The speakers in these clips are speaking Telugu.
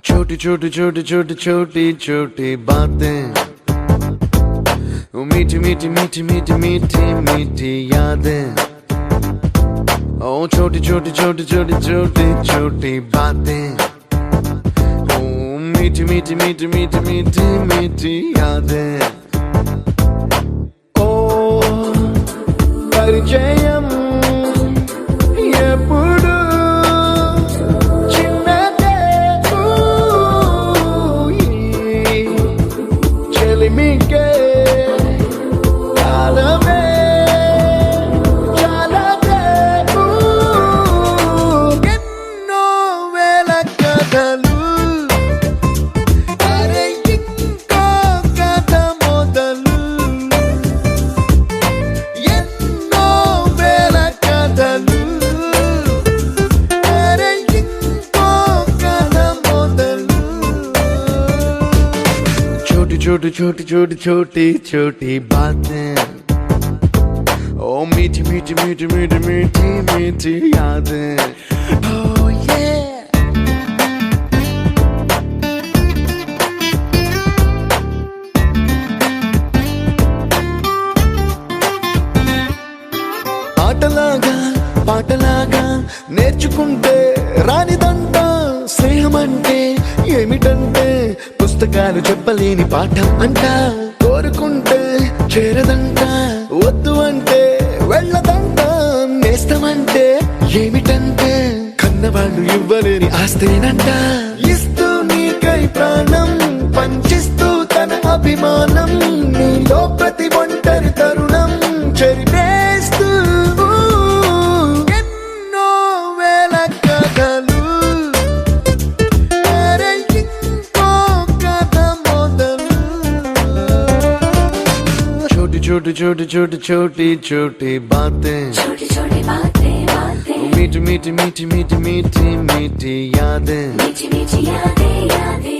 छोटी छोटी छोटी छोटी छोटी छोटी बातें, वो मीठी मीठी मीठी मीठी मीठी मीठी यादें। ओ छोटी छोटी छोटी छोटी छोटी छोटी बातें, ओ मीठी मीठी मीठी मीठी मीठी मीठी यादें। ओ परिचयम ఎప్పుడు చిన్నదే చెలిమికే కాలమే చాలదే ఎన్నో వేల కథలు అరే ఇంకో కథ మొదలు ఎన్నో వేల కథలు छोटी छोटी छोटी छोटी छोटी बातें, ओ मीठी मीठी मीठी मीठी मीठी मीठी यादें। Oh yeah। ఆటలాగా పాటలాగా నేర్చుకుంటే రానిదంట స్నేహం అంటే ఏమిటంటే పుస్తకాలు చెప్పలేని పాఠం అంట, కోరుకుంటే చేరదంట, వద్దు అంటే వెళ్ళదంట, నేస్తమంటే ఏమిటంటే కన్నవాళ్ళు ఇవ్వలేని ఆస్తేనంట, ఇస్తూ నీకై ప్రాణం పంచిస్తూ తన అభిమానం, నీలో ప్రతి ఒంటరి తరుణం చెరిపేస్తూ ఎన్నో వేల కథలు छोटी छोटी छोटी छोटी छोटी बातें, छोटी छोटी बातें बातें, मीठी मीठी मीठी मीठी मीठी मीठी यादें, मीठी मीठी यादें यादें।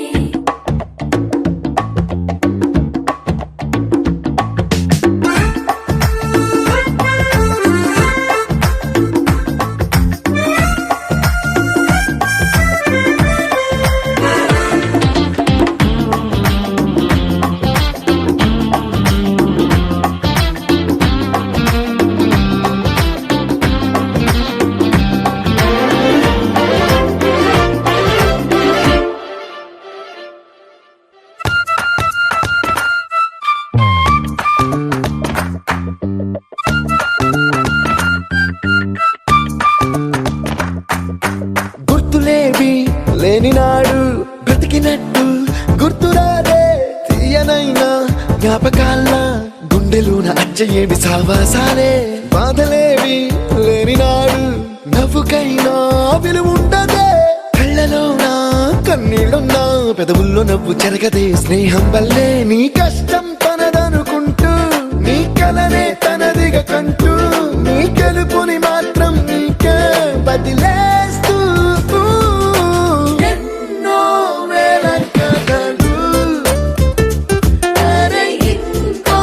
గుర్తులేవి లేని నాడు బ్రతికినట్టు గుర్తురాదే తీయనైనా జ్ఞాపకాల్లా గుండెలోన అచ్చయేవి సావాసాలే, బాధలేవి లేని నాడు నవ్వుకైనా విలువుండదే, కళ్ళలోనా కన్నీళ్ళున్నా పెదవుల్లో నవ్వు చెరగదే, స్నేహం వల్లే నీ కష్టం తనదనుకుంటూ నీ కలనే తనదిగా కంటూ నీ గెలుపుని మాత్రం నీకే బదిలేస్తూ ఎన్నో వేల కథలు అరే ఇంకో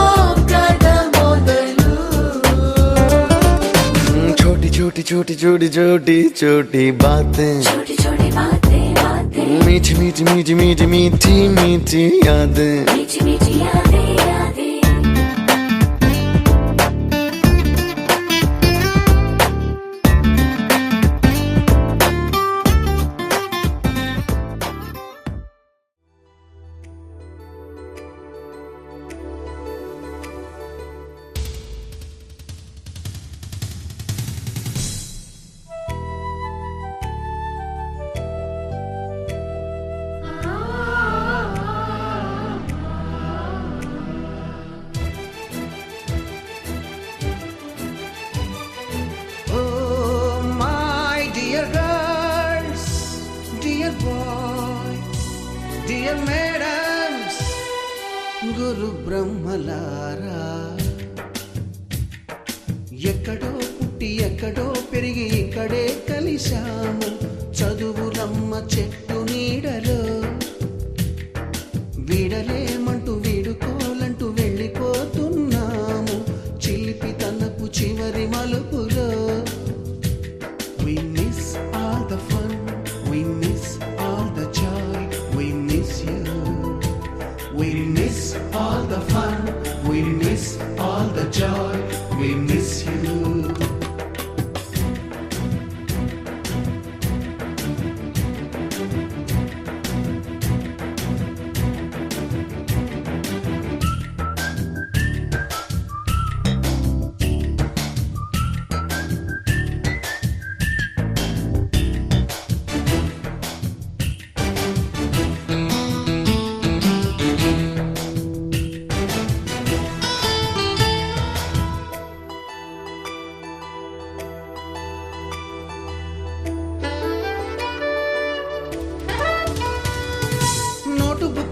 కథ మొదలు छोटी छोटी छोटी छोटी छोटी छोटी बातें, छोटी छोटी बातें बातें, मीठी मीठी मीठी मीठी मीठी मीठी यादें, मीठी मीठी यादें यादें। Dear madams, గురు బ్రహ్మలారా, ఎక్కడో పుట్టి ఎక్కడో పెరిగి ఇక్కడే కలిశాము, చదువులమ్మ చెట్టు నీడలో వీడలేమంటూ వీడుకోలంటూ వెళ్ళిపోతున్నాము, చిలిపి తనపు చివరి మలుపులో. We miss all the fun, we miss all the joy,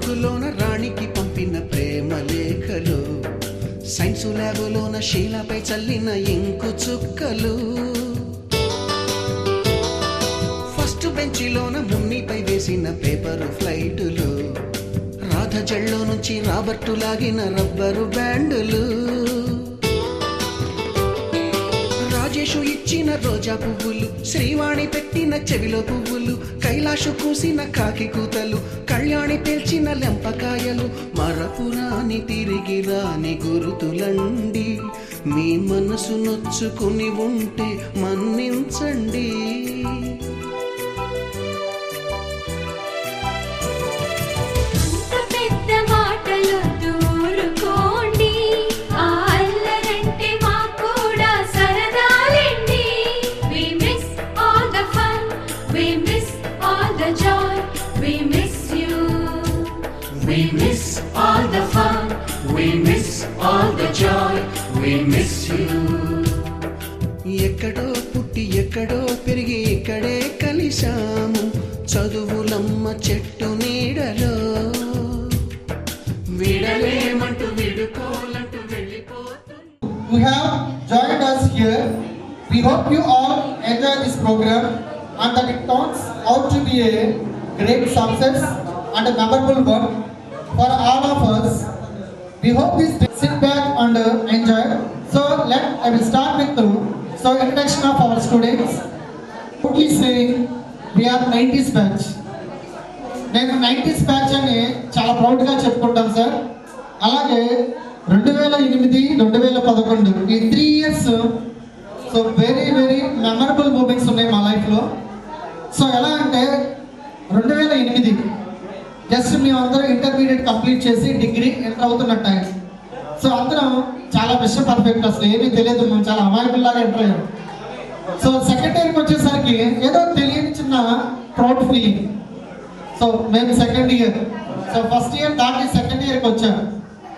బాక్సులోన రాణికి పంపిన ప్రేమ లేఖలు, సైన్సు ల్యాబులోన శీలపై చల్లిన ఇంకు చుక్కలు, ఫస్ట్ బెంచిలోన మున్నిపై వేసిన పేపరు ఫ్లైటులు, రాధ జల్లో నుంచి రాబర్టు లాగిన రబ్బరు బ్యాండులు, రాజేషు ఇచ్చిన రోజా పువ్వులు, శ్రీవాణి పెట్టిన చెవిలో పువ్వులు, కైలాషు కూసిన కాకి కూతలు, కళ్యాణి పేల్చిన లెంపకాయలు, మరపురాని తిరిగి రాని గురుతులండి. మీ మనసు నొచ్చుకుని ఉంటే మన్నించండి. We miss all the fun, we miss all the joy, we miss you. ఎక్కడో పుట్టి ఎక్కడో పెరిగి ఇక్కడే కలిశాము, చదువులమ్మ చెట్టు నీడలో. విడలేమంటూ విడుకోలంటూ వెళ్ళిపోతుంది. You have joined us here. We hope you all enjoy this program and that it turns out to be a great success and a memorable one for all of us. We hope you sit back and enjoy. So I will start with the introduction of our students. Proudly saying we are 90s batch. నేను 90s బ్యాచ్ అని చాలా ప్రౌడ్గా చెప్పుకుంటాను సార్. అలాగే 2008, 2011 ఈ 3 years very very memorable moments ఉన్నాయి మా లైఫ్లో. సో ఎలా అంటే 2008 జస్ట్ మేమందరం ఇంటర్మీడియట్ కంప్లీట్ చేసి డిగ్రీ ఎంటర్ అవుతున్న టైం. సో అందరం చాలా బెస్ట్ పర్ఫెక్ట్, అసలు ఏమీ తెలియదు, మేము చాలా అమాయకుల్లాగా ఎంటర్ అయ్యాం. సో సెకండ్ ఇయర్కి వచ్చేసరికి ఏదో తెలియని చిన్న ప్రౌడ్ ఫీలింగ్. సో మేము second year, so first year దాటి సెకండ్ ఇయర్కి వచ్చాం,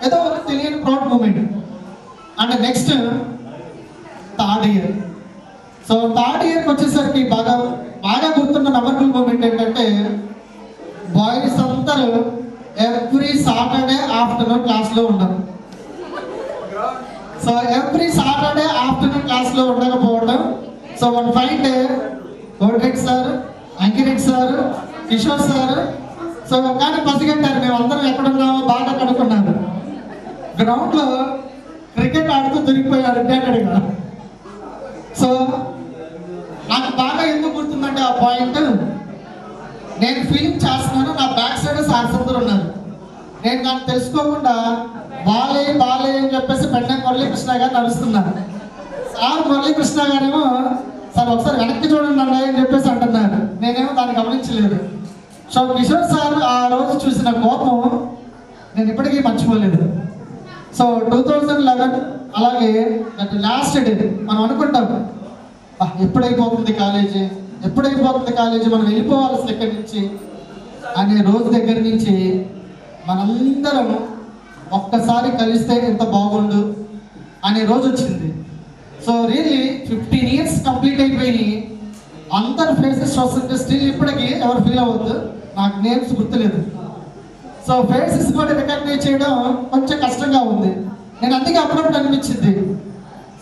ఏదో ఒక తెలియని proud moment. And next third year. So third ఇయర్కి వచ్చేసరికి బాగా గుర్తున్న మెమరబుల్ మూమెంట్ ఏంటంటే, బాయ్స్ అందరూ ఎవ్రీ సాటర్డే ఆఫ్టర్నూన్ క్లాస్లో ఉన్నారు. సో ఎవ్రీ సాటర్డే ఆఫ్టర్నూన్ క్లాస్లో ఉండకపోవడం. So one fine day Koti Reddy sir, Ankireddy sir, Kishore sir so కానీ పసిగట్టారు మేము అందరం ఎక్కడున్నామో బాగా కనుక్కున్నారు. గ్రౌండ్లో క్రికెట్ ఆడుతూ దొరికిపోయారు రిటైర్డ్గా. సో నాకు బాగా ఎందుకు గుర్తుందంటే ఆ పాయింట్, నేను ఫిలిం చేస్తున్నాను, నా బ్యాక్ సైడ్ సార్స్ అందరూ ఉన్నారు. నేను నాకు తెలుసుకోకుండా బాలే అని చెప్పేసి పెండ మురళీకృష్ణ గారు నడుస్తున్నారు. సార్ మురళీకృష్ణ గారేమో సార్ ఒకసారి వెనక్కి చూడండి అన్న అని చెప్పేసి అంటున్నారు. నేనేమో దాన్ని గమనించలేదు. సో కిషోర్ సార్ ఆ రోజు చూసిన కోపం నేను ఇప్పటికీ మర్చిపోలేదు. సో 2011 అలాగే లాస్ట్ డే మనం అనుకుంటాం ఎప్పుడైపోతుంది కాలేజీ, మనం వెళ్ళిపోవాలి ఇక్కడి నుంచి అనే రోజు దగ్గర నుంచి మనందరం ఒక్కసారి కలిస్తే ఎంత బాగుండు అనే రోజు వచ్చింది. సో రియల్లీ 15 years కంప్లీట్ అయిపోయి అందరు ఫేసెస్ చూస్తుంటే స్టిల్ ఇప్పటికీ ఎవరు ఫీల్ అవ్వద్దు, నాకు నేమ్స్ గుర్తులేదు. సో ఫేసెస్ కూడా రికగ్నైజ్ చేయడం కొంచెం కష్టంగా ఉంది. నేను అందుకే అప్పుడప్పుడు అనిపించింది,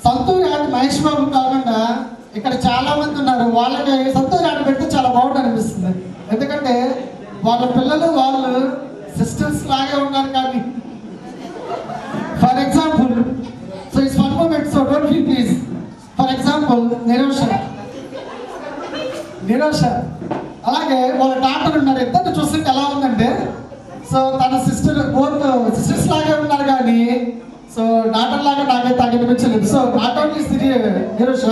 సంతూర్ ఆట మహేష్ బాబు కాకుండా ఇక్కడ చాలా మంది ఉన్నారు, వాళ్ళకి సంతూర్ ఆట పెడితే చాలా బాగుంటుంది అనిపిస్తుంది. ఎందుకంటే వాళ్ళ పిల్లలు వాళ్ళు సిస్టర్స్ లాగే ఉన్నారు. కానీ for example so it's one moment, so don't feel please. For example Nirosha అలాగే వాళ్ళ డాక్టర్ ఉన్నారు. ఇద్దరు చూస్తుంటే ఎలా ఉందంటే, సో తన సిస్టర్స్ లాగే ఉన్నారు కానీ సో డాక్టర్ లాగా నాకైతే అనిపించలేదు. సో నాట్ ఓన్లీ నిరోష,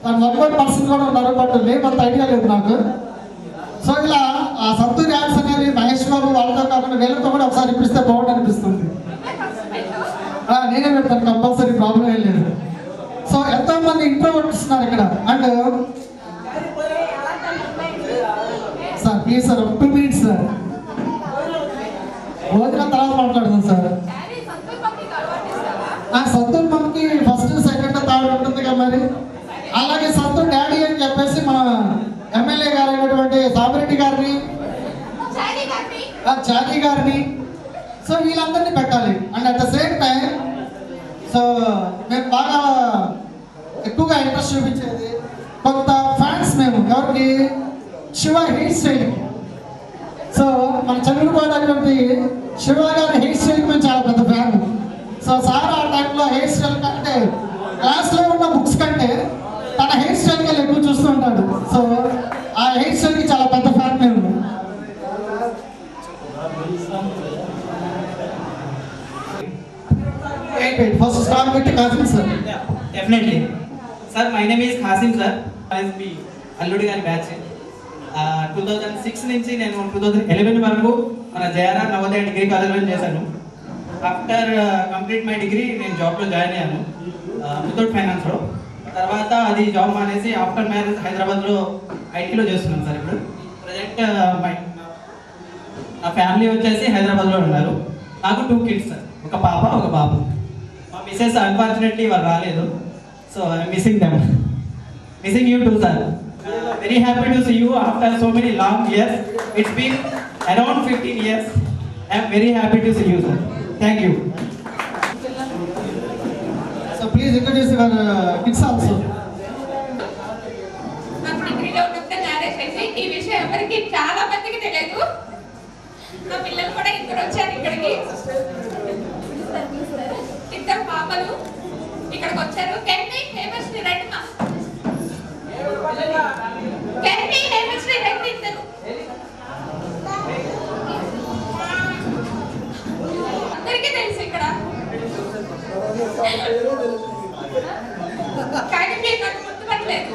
తను 1 పర్సన్ కూడా ఉన్నారు, బట్ నేమ్ అంత ఐడియా లేదు నాకు. సో ఇలా ఆ సంతూర్ యాడ్స్ అనేవి మహేష్ బాబు వాళ్ళతో కాకుండా వీళ్ళతో కూడా ఒకసారి ఇప్పిస్తే బాగుండు అనిపిస్తుంది. నేనే పెడతాను, కంపల్సరీ ప్రాబ్లం ఏం లేదు. సో ఎంతో మంది ఇంట్రోవర్ట్స్ ఉన్నారు ఇక్కడ. And sir please sir 2 minutes sir, భోజనం తర్వాత మాట్లాడదాం సార్. సంతూర్ మమ్మకి ఫస్ట్ సెకండ్ థర్డ్ ఉంటుంది కదా మరి. అలాగే సంతూర్ డాడీ అని చెప్పేసి మన ఎమ్మెల్యే గారు అయినటువంటి సామిరెడ్డి గారిని జాకీ గారిని, సో వీళ్ళందరినీ పెట్టాలి. And at the same time so మేము బాగా ఎక్కువగా ఇంట్రెస్ట్ చూపించేది కొంత ఫ్యాన్స్ మేము ఎవరికి శివ హెయిర్ స్టైల్. సో మన చదువుకోవడానికి శివ గారి హెయిర్ స్టైల్కి మేము చాలా పెద్ద ఫ్యాన్. సో సార్ ఆ టైంలో హెయిర్ స్టైల్ కంటే క్లాస్లో ఉన్న బుక్స్ కంటే తన హెయిర్ స్టైల్కి ఎక్కువ చూస్తూ ఉంటాడు. సో ఆ హెయిర్ స్టైల్కి చాలా పెద్ద ఫ్యాన్ మేము. First start with Qasim sir. Yeah, definitely. Sir, my name is Qasim sir. I is be Alludi Gari batch. 2006 నుంచి నేను 2011 వరకు మన జయరాం నవోదయ డిగ్రీ కాలేజ్లో చేశాను. ఆఫ్టర్ కంప్లీట్ మై డిగ్రీ నేను జాబ్లో జాయిన్ అయ్యాను వితౌట్ ఫైనాన్స్లో. తర్వాత అది జాబ్ మానేసి ఆఫ్టర్ మ్యారేజ్ హైదరాబాద్లో ఐటీలో చేస్తున్నాను సార్. ఇప్పుడు ప్రజెంట్ నా ఫ్యామిలీ వచ్చేసి హైదరాబాద్లో ఉన్నారు. నాకు 2 kids సార్, ఒక పాప ఒక బాబు. మా మిస్సెస్ అన్ఫార్చునేట్లీ వాళ్ళు రాలేదు. So I'm missing them. Missing you two sir. Very happy to see you after so many long years. It's been around 15 years. I am very happy to see you sir. Thank you. So please introduce your kids also. నాకు డిగ్రీలో ఉన్నప్పుడు మ్యారేజ్ అయింది. ఈ విషయం ఎవరికి చాలా మందికి తెలియదు. నా పిల్లలు కూడా ఇద్దరు వచ్చారు ఇక్కడికి. ఇద్దరు పాపలు ఇక్కడికి వచ్చారు. కెన్నీ హేమశ్రీ రండి మా. కెన్నీ హేమశ్రీ రండి ఇద్దరు. అందరికీ తెలుసు ఇక్కడ. కానీ మీరు నాకు గుర్తుపట్టలేదు.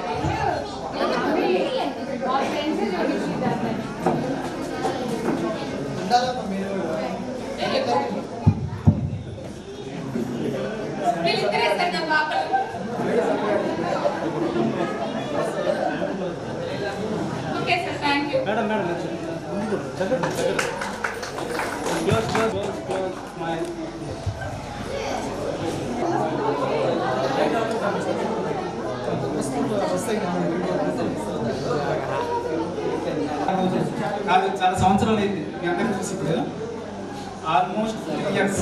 వీళ్ళిద్దరే సార్ నా పాపలు. Okay sir, thank you. కాదు, చాలా సంవత్సరాలు అయింది మీ అందరికీ చూసి. ఇప్పుడు ఆల్మోస్ట్ 3 years.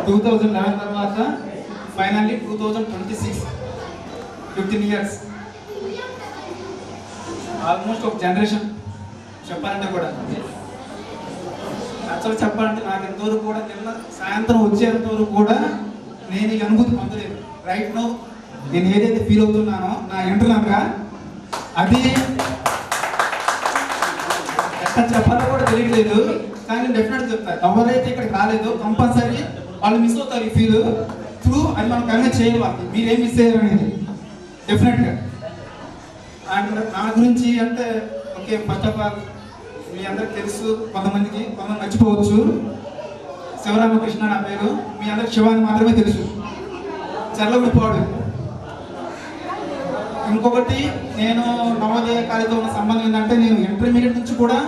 2011 తర్వాత ఫైనల్లీ 2026, 15 years. ఆల్మోస్ట్ ఒక జనరేషన్ చెప్పాలంటే కూడా. యాక్చువల్గా చెప్పాలంటే నాకు ఎంతవరకు కూడా నిన్న సాయంత్రం వచ్చేంతవరకు కూడా నేను ఈ అనుభూతి పొందలేదు. రైట్ నో నేను ఏదైతే ఫీల్ అవుతున్నానో నా ఇంటర్నల్గా అది ఎక్కడ చెప్పాలో కూడా తెలియట్లేదు. కానీ డెఫినెట్గా చెప్తారు, ఎవరైతే ఇక్కడికి రాలేదో కంపల్సరీ వాళ్ళు మిస్ అవుతారు ఈ ఫీల్. త్రూ అది మనం కన్వే చేయాలి వాళ్ళకి, మీరేం మిస్ అయ్యారు అనేది డెఫినెట్గా. అండ్ నా గురించి అంటే ఓకే, ఫస్ట్ ఆఫ్ ఆల్ మీ అందరికి తెలుసు, కొంతమంది మర్చిపోవచ్చు. శివరామకృష్ణ నా పేరు. మీ అందరికి శివాని మాత్రమే తెలుసు, చర్లగుడిపాడు. ఇంకొకటి, నేను నవోదయ కాలేజీతో ఉన్న సంబంధం ఏంటంటే నేను ఇంటర్మీడియట్ నుంచి కూడా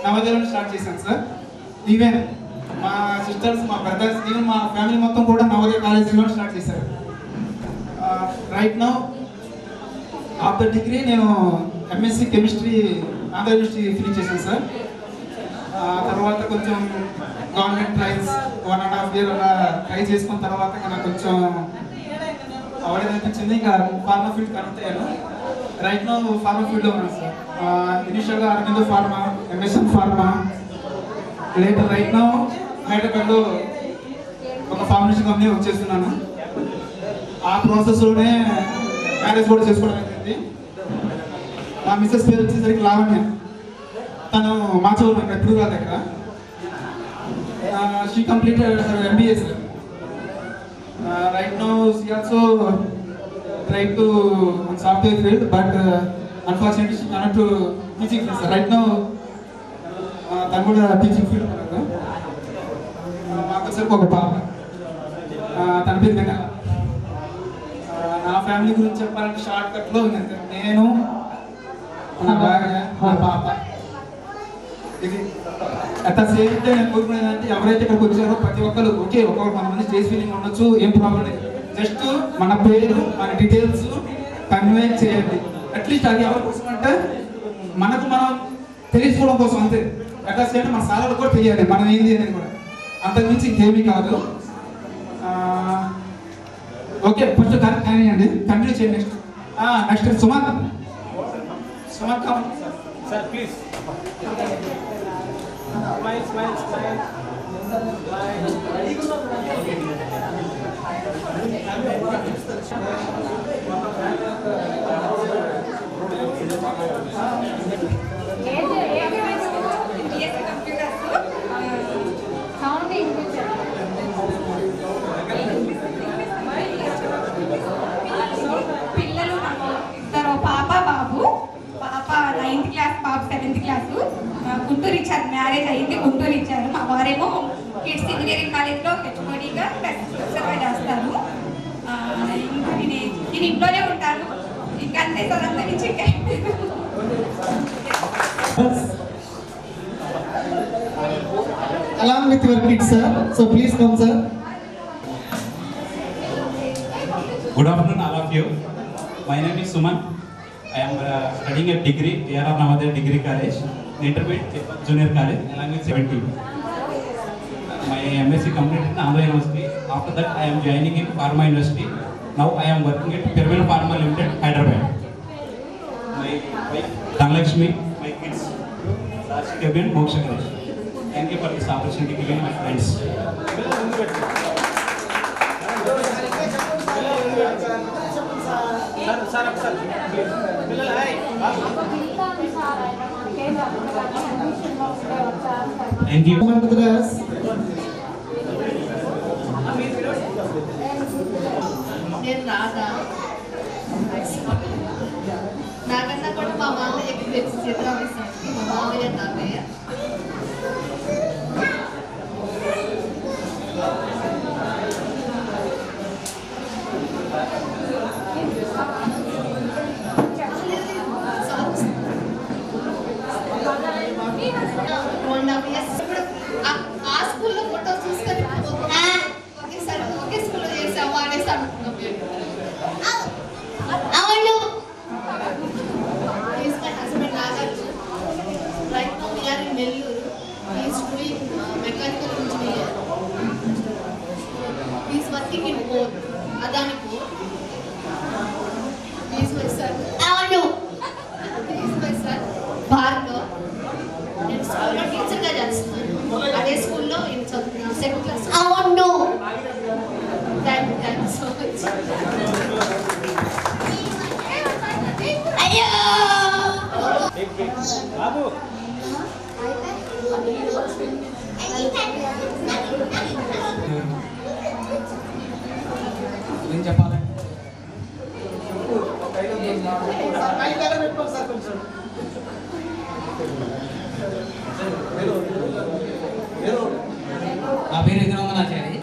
నవోదయలో స్టార్ట్ చేశాను సార్. ఈవెన్ మా సిస్టర్స్, మా బ్రదర్స్, ఈవెన్ మా ఫ్యామిలీ మొత్తం కూడా నవోదయ కాలేజీలో స్టార్ట్ చేశారు. రైట్ నౌ ఆఫ్టర్ డిగ్రీ నేను MSc chemistry Andhra university finish చేశాను సార్. తర్వాత కొంచెం గవర్నమెంట్ ట్రైల్స్ 1.5 year అలా ట్రై చేసుకున్న తర్వాత నాకు కొంచెం అవ్వలేదు అనిపించింది. ఇంకా ఫార్మా ఫీల్డ్ కనెక్ట్ అయ్యాను. రైట్ నో ఫార్మా ఫీల్డ్లో ఉన్నాను సార్. ఇనిషియల్గా Aurobindo pharma, MSN pharma, later right now హైదరాబాద్లో ఒక ఫార్మసీ కంపెనీ వచ్చేస్తున్నాను. ఆ ప్రాసెస్లోనే మ్యారేజ్ కూడా చేసుకోవడం జరిగింది. మా మిస్సెస్ పేరు వచ్చేసరికి లావణ్య. తను మాచూరు ఇక్కడ ఎప్పుడు దగ్గర. She completed MBA sir. Right now she also tried to on software field, but unfortunately she cannot to teaching field. Right now తను కూడా టీచింగ్ ఫీల్డ్ ఉన్నారు. మాకు వచ్చరికి ఒక పాప, తన పేరు వెన్నెల. నా ఫ్యామిలీ గురించి చెప్పాలంటే షార్ట్ కట్లో నేను, నా భార్య, నా పాప. ఇది అట్ ద సేమ్ టైం నేను కోరుకునేదంటే ఎవరైతే ఇక్కడికి వచ్చారో ప్రతి ఒక్కరు ఓకే, ఒక్కొక్కరు కొంతమంది స్టేజ్ ఫీలింగ్ ఉండొచ్చు, ఏం ప్రాబ్లం లేదు. జస్ట్ మన పేరు, మన డీటెయిల్స్ కన్వే చేయండి. అట్లీస్ట్ అది ఎవరి కోసం అంటే మనకు మనం తెలుసుకోవడం కోసం, అంతే. ఎట్లా చేయాలి మన సార్లకు కూడా తెలియాలి మనం ఏంది అనేది కూడా, అంతకుమించి ఇంకేమీ కాదు. ఓకే ఫస్ట్ కానివ్వండి, కంటిన్యూ చేయండి. నెక్స్ట్ సుమంత్ కావాలి sir please smile smile smile. పిల్లలు ఇద్దరు, పాప బాబు. పాప 9th క్లాస్, బాబు 7th క్లాసు. గుంటూరు ఇచ్చారు, మ్యారేజ్ అయింది, గుంటూరు ఇచ్చారు. మా వారేమో కిడ్స్ ఇంజనీరింగ్ కాలేజ్లో హెచ్ఓడిగా ప్రొఫెసర్గా చేస్తారు. ఇంకా నేను ఇంట్లోనే ఉంటాను. ఇంకా అంతే సార్, అంత నుంచి along with your kids, sir. So please come, sir. Good afternoon, all of you. My name is Suman. I am studying at degree, ARR Navodaya Degree College, Intermediate Junior College, along with 17. My MSc completed in Andhra University. After that, I am joining in Pharma University. Now I am working at Pyramid Pharma Limited, Hyderabad. My wife, Dhanlakshmi, my kids, Sashi Kevin, Moksha Ganesh. Thank you for this opportunity given my friends. Thank you. Come with us. నేను రాదా నాకన్నా కూడా మా మామయ్యకి తెలిసి చిత్రాలు మా మామయ్య తాతయ్య ఆ స్కూల్లో ఫోటో చూసుకొని ఒకేసారి ఒకే స్కూల్లో చేసాము అనేసి అనుకున్నాం. అవును. He is my husband Nagarjun. Right now we are in Nellore. He is doing mechanical engineer. He is working in port, Adani Port. He is my son. అవును. He is my son Bhargav. నేను స్కూల్లో టీచర్గా చేస్తున్నాను. అదే స్కూల్లో సెకండ్ క్లాస్. అవును. Thank you so much. అయ్యో బాబు ఏం చెప్పాలి? నా పేరు ఎదురంగనాచారి.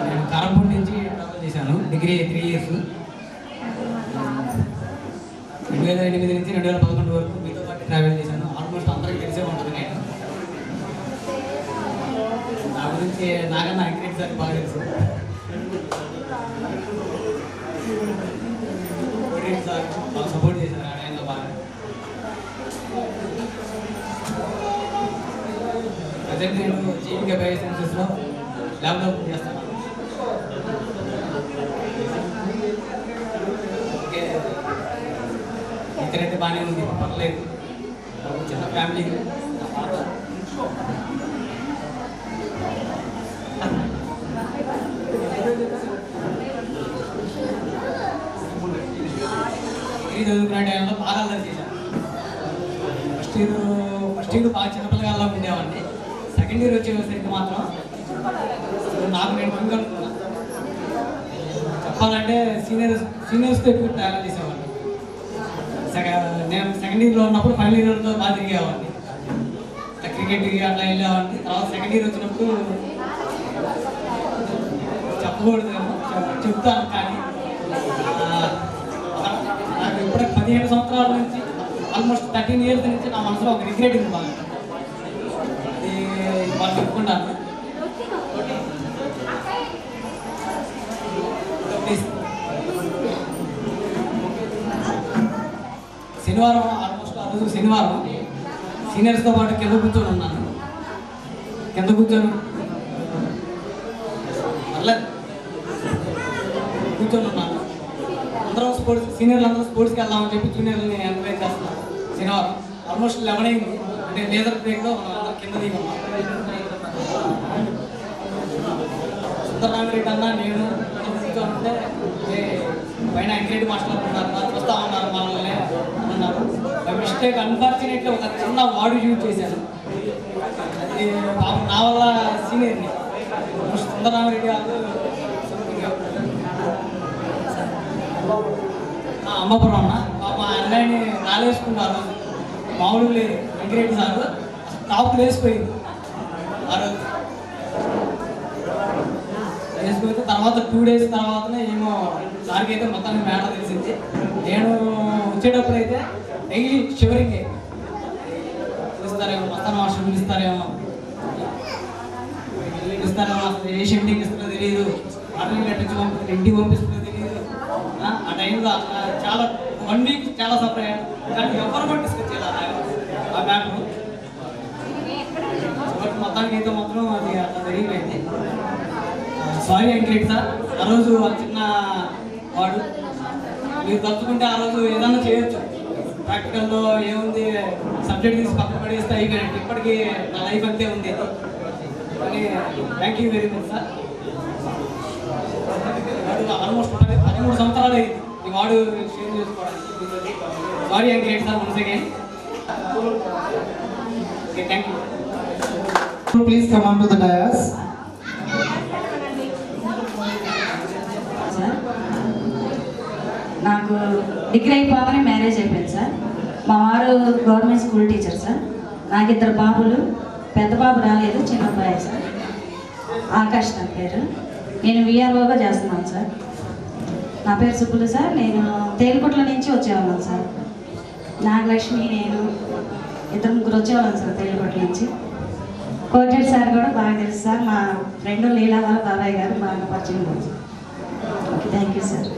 నేను కారంపూడి నుంచి ట్రావెల్ చేశాను. Degree 3 years. 2008 నుంచి 2011 వరకు మీతో పాటు ట్రావెల్ చేశాను. ఆల్మోస్ట్ అందరికీ తెలిసే ఉంటుంది. నేను నా గురించి నాకన్నా అంకిరెడ్డి సార్ బాగా తెలుసు. సార్ బాగా సపోర్ట్ చేశారు ఆ టైంలో బాగా. ప్రజెంట్ నేను జీవిక బయో సైన్సెస్లో ల్యాబ్లో చేస్తాను. ఓకే, ఇక్కడైతే బాగానే ఉంది, పర్లేదు. చిన్న ఫ్యామిలీ. డిగ్రీ చదువుకునే టైంలో బాగా అల్లరి చేశాను. ఫస్ట్ ఇయర్ బాగా చిన్నపిల్లగా ఉండేవాడిని. సెకండ్ ఇయర్ వచ్చేసరికి మాత్రం నాకు నేను ఫింగర్ అనుకున్నాను. చెప్పాలంటే సీనియర్స్తో ఎక్కువ ట్రావెల్ చేసేవాడిని. నేను సెకండ్ ఇయర్లో ఉన్నప్పుడు ఫైనల్ ఇయర్తో బాగా తిరిగేవాడిని. క్రికెట్కి అట్లా వెళ్ళేవాడిని. తర్వాత సెకండ్ ఇయర్ వచ్చినప్పుడు చెప్పకూడదేమో, చెప్తాను. కానీ నాకు ఇప్పుడే 17 సంవత్సరాల నుంచి ఆల్మోస్ట్ 13 years నుంచి నా మనసులో ఒక రిగ్రెట్ ఉంది బాగా. అది వాళ్ళు చెప్పుకుంటాను. శనివారం ఆల్మోస్ట్ ఆ రోజు శనివారం సీనియర్స్తో పాటు కింద కూర్చొని ఉన్నాను. కింద కూర్చొని ఉన్నాను. అందరం స్పోర్ట్స్ సీనియర్లు అందరూ స్పోర్ట్స్కి వెళ్దామని చెప్పి జూనియర్ని ఎంకరేజ్ చేస్తున్నాం. శనివారం ఆల్మోస్ట్ 11 అయింది. అంటే లేజర్ బ్రేక్లో అందరం కింద దిగి ఉన్నాం. సుందరరామిరెడ్డి అన్న నేను కూర్చొని ఉంటే పైన ఎంకరేజ్ మాస్టర్ ఉన్నారు, చూస్తూ ఉన్నారు మనల్ని అన్నారు. మిస్టేక్ అన్ఫార్చునేట్లీ ఒక చిన్న వాడు యూజ్ చేశాను. అది పాపం నా వల్ల సీనియర్ని సుందరరామిరెడ్డి గారు అమ్మపురం అన్న మా అన్నయ్యని నాలేసుకున్నారు. మామూలు లేదు వెంకరెడ్డి సార్ టాప్ లేసిపోయింది ఆ రోజు. వేసిపోతే తర్వాత 2 days తర్వాతనే ఏమో సార్కి అయితే మొత్తానికి మ్యాటర్ తెలిసింది. నేను వచ్చేటప్పుడు అయితే డైలీ షివరింగ్ పిలుస్తారేమో, మస్తాన్ మాస్టర్ పిలుస్తారేమో అసలు ఏ షెడ్డింగ్ ఇస్తుందో తెలియదు, ఆర్డర్ నుంచి ఇంటికి పంపిస్తుందో తెలియదు. ఆ టైంలో చాలా 1 week చాలా సఫర్ అయ్యాను. కానీ ఎవరు కూడా తీసుకొచ్చేలా ఆ మ్యాటర్ మొత్తానికి అయితే మాత్రం అది అట్లా జరిగిపోయింది. సారీ వెంకరెడ్డి సార్, ఆ రోజు చిన్న వాడు మీరు తలుచుకుంటే ఆ రోజు ఏదన్నా చేయొచ్చు. ప్రాక్టికల్లో ఏముంది సబ్జెక్ట్ తీసి పక్కన పడేస్తే అయిపోయినట్టు. ఇప్పటికీ నా లైఫ్ అంతే ఉంది. కానీ thank you very much sir. వాడు ఆల్మోస్ట్ 13 సంవత్సరాలు అయింది ఈ వాడు షేర్ చేసుకోవడానికి. Sorry Venkat Reddy sir once again. Okay, thank you. Please come on to the dais. నాకు డిగ్రీ అయిపోగానే మ్యారేజ్ అయిపోయింది సార్. మా వారు గవర్నమెంట్ స్కూల్ టీచర్ సార్. నాకు 2 బాబులు. పెద్ద బాబు రాలేదు, చిన్న అబ్బాయి సార్. ఆకాష్ నా పేరు. నేను విఆర్ఓగా చేస్తున్నాను సార్. నా పేరు సుబ్బులు సార్. నేను తేలికొట్ల నుంచి వచ్చేవాళ్ళం సార్. నాగలక్ష్మి నేను 2-3 వచ్చేవాళ్ళం సార్ తేలికొట్ల నుంచి. కోటెడ్ సార్ కూడా బాగా తెలుసు సార్. మా ఫ్రెండ్ లీలా వాళ్ళ బాబాయ్ గారు బాగా పరిచయం ఉంది. Okay, thank you sir.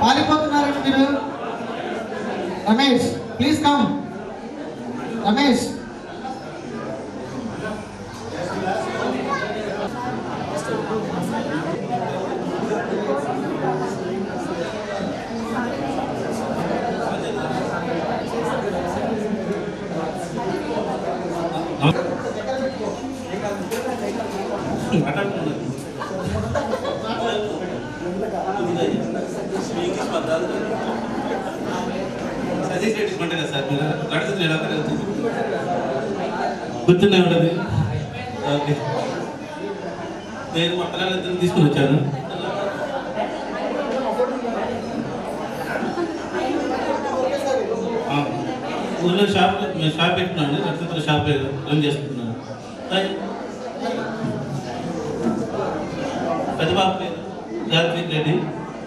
పారిపోతున్నారండి మీరు. Ramesh please come. రమేష్ గుర్తుండే ఉండదు. ఓకే, నేను మా పిల్లలిద్దరిని తీసుకుని వచ్చాను. ఊళ్ళో షాప్ పెట్టుకున్నాను. నక్షత్ర షాప్ రన్ చేసుకుంటున్నాను. పెద్ద బాబు పేరు గాయత్రి రెడ్డి,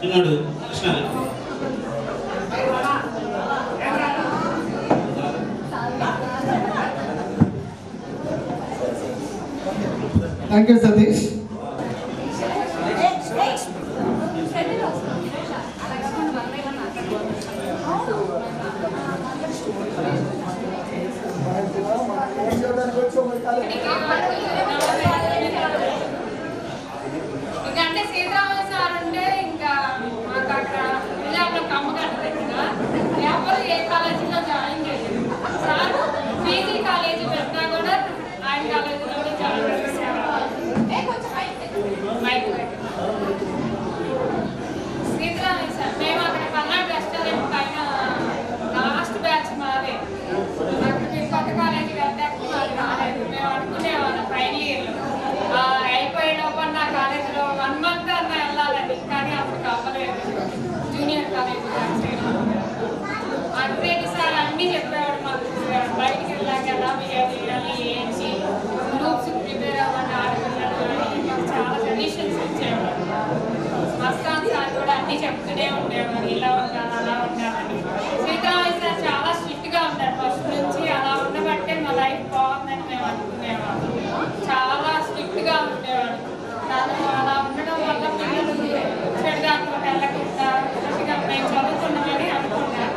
చిన్నోడు కృష్ణారెడ్డి. Thank you Satish. అంటే సీతారామయ్య సార్ ఉంటే ఇంకా మాకు అక్కడ విజయవాడలో కమ్మగడ్డ దగ్గర ఎవరు ఏ కాలేజీలో జాయిన్ చేయలేదు. సార్ పీజీ కాలేజీ పెట్టినా కూడా ఆయన కాలేజీలో కూడా జాయిన్ చేసేవారు. సీతారామయ్య సార్ మేము అక్కడ కర్ణాటక రెస్టారెంట్ పైన లాస్ట్ బ్యాచ్ మాదే. అక్కడ మేము కొత్త కాలేజీ కట్టాక మాది రాలేదు. మేము అనుకునేవాళ్ళం ఫైనల్ ఇయర్లో అయిపోయేటప్పుడు నా కాలేజీలో 1 month అన్నా వెళ్ళాలని. కానీ అప్పుడు అవ్వలేదు. జూనియర్ కాలేజీ అడ్రెడ్డి సార్ అన్నీ చెప్పేవాడు మాకు. బయటికి వెళ్ళాక ఎలా బిహేవ్ చేయాలి, ఏంటి గ్రూప్స్ ప్రిపేర్ అవ్వని ఆడపిల్లలు అని మాకు చాలా సజెషన్స్ ఇచ్చేవాడు. మస్తాన్ సార్ కూడా అన్నీ చెప్తూనే ఉండేవారు, ఇలా ఉండాలి అలా ఉండాలని. సీతారామయ్య సార్ చాలా స్ట్రిక్ట్గా ఉంటారు ఫస్ట్ నుంచి. అలా ఉండబట్టే మా లైఫ్ బాగుందని మేము అనుకునేవాళ్ళం. చాలా స్ట్రిక్ట్గా ఉండేవాడు. అలా ఉండడం వల్ల పిల్లలు చెడుదాంతో వెళ్ళకుండా మేము చదువుకున్నామని అనుకున్నాను.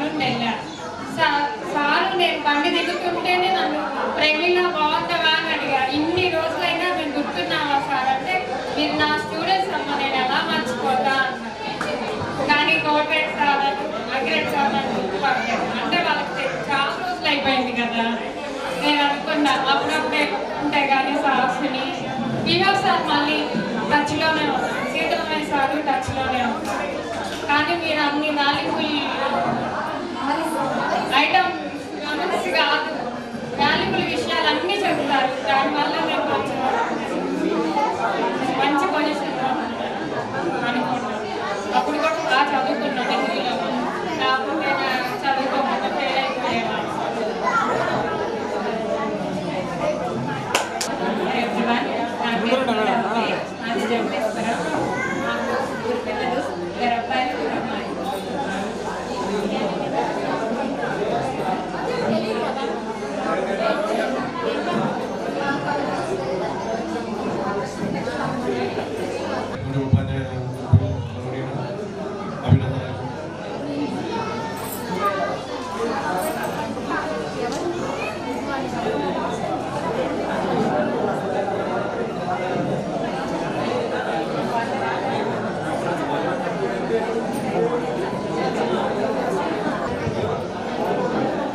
నుండి వెళ్ళాను. సార్ నేను బండి దిగుతుంటేనే నన్ను ప్రవీణ బాగుంటావా అని అడిగారు. ఇన్ని రోజులైనా మేము గుర్తున్నావా సార్ అంటే, మీరు నా స్టూడెంట్స్ అమ్మ, నేను ఎలా మర్చిపోతా అన్నారు. కానీ కోటెడ్ సార్ అగ్రెడ్ సార్ అని గుర్తుపట్టారు. అంటే వాళ్ళకి చాలా రోజులు అయిపోయింది కదా, నేను అనుకున్నా అప్పుడప్పుడే ఉంటాయి కానీ సార్స్ని. వినోద్ సార్ మళ్ళీ టచ్లోనే ఉన్నారు, సీతరామయ్య సార్ టచ్లోనే ఉన్నారు. కానీ మీరు అన్ని వాల్యుబుల్ ఐటమ్ కాదు, వాల్యుబుల్ విషయాలు అన్నీ చెప్తారు. దానివల్ల మేము మంచి పొజిషన్లో అనుకుంటాం. అప్పుడు కూడా బాగా చదువుకున్నాను డిగ్రీలో, కాకపోతే చదువుకోకుండా ఫెయిల్ అయిపోయేవాళ్ళు. అది చెప్పేస్తారా ఊరి పిల్లలు, ఇద్దరు అబ్బాయిలు, ఇద్దరు అమ్మాయిలు.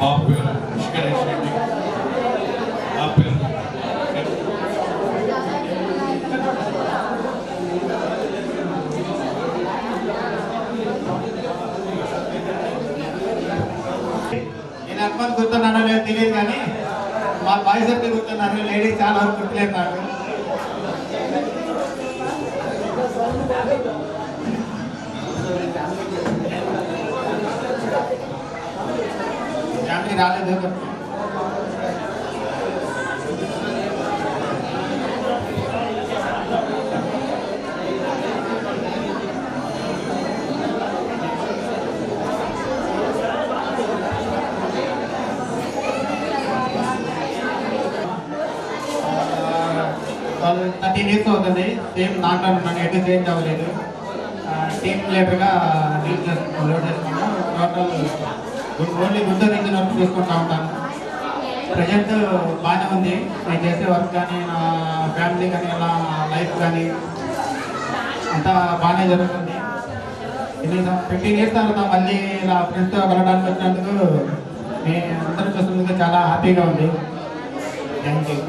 బాబు పేరు ఋషికరేష్ రెడ్డి, నా పేరు నేను ఎంతమంది గుర్తున్నానో లేదు తెలియదు, కానీ మా బాయ్స్ అయితే గుర్తున్నారు, లేడీస్ చాలా వరకు గుర్తులేదు నాకు. ఫ్యామిలీ రాలేదు. వాళ్ళు 13 years అవుతుంది, సేమ్ దాంట్లో ఉన్నాను, ఎటు చేంజ్ అవ్వలేదు. టీమ్ లీడర్గా లోడ్ చేసుకున్నాను. Total only Guntur reason work చేసుకుంటూ ఉంటాను. ప్రజెంట్ బాగానే ఉంది, నేను చేసే వర్క్ కానీ, నా ఫ్యామిలీ కానీ, నా లైఫ్ కానీ అంతా బాగానే జరుగుతుంది. ఇది 15 years తర్వాత మళ్ళీ ఇలా ఫ్రెండ్స్తో వెళ్ళడానికి వచ్చినందుకు నేను అందరూ చూసినందుకు చాలా హ్యాపీగా ఉంది. Thank you.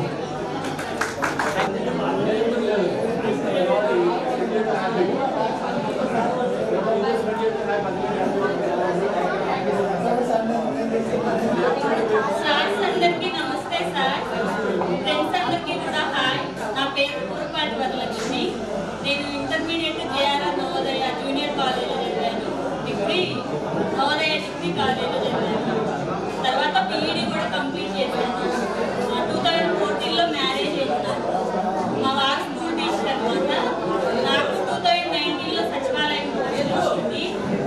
సార్స్ అందరికీ నమస్తే సార్, ఫ్రెండ్స్ అందరికీ కూడా హాయ్. నా పేరు పూర్పాటి వరలక్ష్మి. నేను ఇంటర్మీడియట్ జేఆర్ఆర్ నవోదయ జూనియర్ కాలేజీలో చదివాను, డిగ్రీ నవోదయ డిగ్రీ కాలేజీలో చదివాను. తర్వాత పీఈడీ కూడా కంప్లీట్ చేశాను. 2014లో మ్యారేజ్ అయింది. మా వారు స్కూల్ టీచర్ అనమాట. నాకు 2019లో సచివాలయం పోస్ట్ వచ్చింది.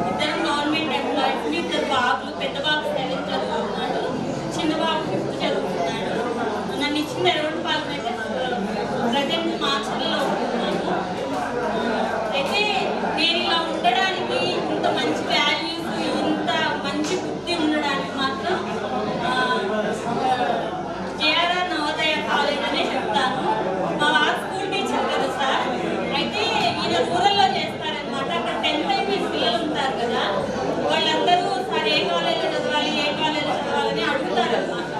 ఇద్దరు గవర్నమెంట్ ఎంప్లాయీస్, ఇద్దరు బాబులు. పెద్ద బాబు 7th చదువుతున్నాడు, చిన్న బాబు 5th చదువుతున్నాడు. నన్ను ఇచ్చిన ఎర్రపాలెం అయితే ప్రజెంట్ మార్చిలో ఉంటున్నాను. అయితే నేను ఇలా ఉండడానికి, ఇంత మంచి వాల్యూస్, ఇంత మంచి బుద్ధి ఉండడానికి మాత్రం జేఆర్ఆర్ నవోదయ కాలేజ్ అనే చెప్తాను. మా వారు స్కూల్ టీచర్ కదా సార్. అయితే ఈయన రూరల్లో చేస్తారనమాట. అక్కడ 10th అయిపోయిన పిల్లలు ఉంటారు కదా, వాళ్ళందరూ సార్ ఏ కాలేజీలో చదవాలి, ఏ కాలేజీలో చదవాలని అడుగుతారనమాట.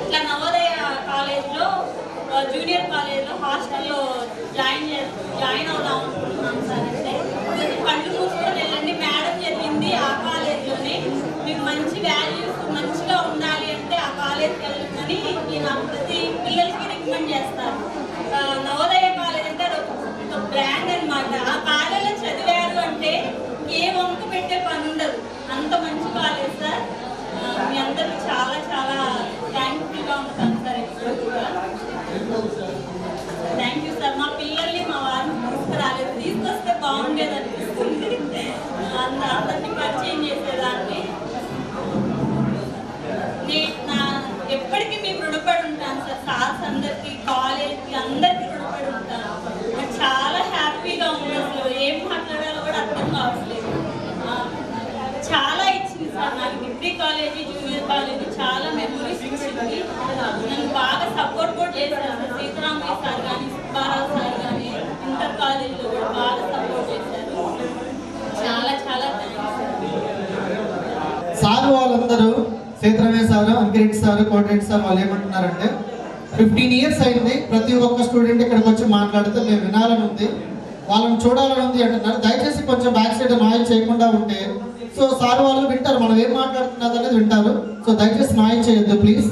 ఇట్లా నవోదయ కాలేజ్లో, జూనియర్ కాలేజ్లో హాస్టల్లో జాయిన్ అవుదాం అనుకుంటున్నాం సార్. అంటే కళ్ళు మూసుకొని వెళ్ళండి, మేడం చెప్పింది ఆ కాలేజ్లోనే, మీకు మంచి వాల్యూస్ మంచిగా ఉండాలి అంటే ఆ కాలేజ్కి వెళ్ళండి నేను ప్రతి పిల్లలకి రికమెండ్ చేస్తాను. నవోదయ కాలేజ్ అంటే అది ఒక బ్రాండ్ అనమాట. ఆ కాలేజీలో చదివారు అంటే ఏ వంక పెట్టే పని ఉండదు, అంత మంచి కాలేజ్ సార్. మీ అందరికీ చాలా చాలా థ్యాంక్ఫుల్గా ఉంటాను సార్ ఎప్పుడు కూడా. Thank you sir. మా పిల్లల్ని మా వారిని తీసుకురాలేదు, తీసుకొస్తే బాగుండేది అనిపిస్తుంది. అందరినీ పరిచయం చేసేదాన్ని. ఎప్పటికీ మీకు రుణపడి ఉంటాను సార్. సార్స్ అందరికీ, కాలేజ్కి అందరికీ రుణపడి ఉంటాను. కాలేజీ జూనియర్ కాలేజీ చాలా మెమరీస్ ఇచ్చింది. నన్ను బాగా సపోర్ట్ కూడా చేశారు. సీతారామయ్య సార్ కానీ సుబ్బారావు సార్ కానీ ఇంటర్ కాలేజీలో కూడా బాగా సపోర్ట్ చేశారు. చాలా చాలా సార్ వాళ్ళందరూ Sitaramayya sir, Ankireddy sir, Kotireddy sir వాళ్ళు ఏమంటున్నారంటే 15 years అయింది, ప్రతి ఒక్క స్టూడెంట్ ఇక్కడికి వచ్చి మాట్లాడితే మేము వినాలని ఉంది, వాళ్ళని చూడాలని ఉంది అంటున్నారు. దయచేసి కొంచెం బ్యాక్ సైడ్ నాయిస్ చేయకుండా ఉంటే సో సార్ వాళ్ళు వింటారు, మనం ఏం మాట్లాడుతున్నది అనేది వింటారు. సో దయచేసి నాయిస్ చేయొద్దు ప్లీజ్.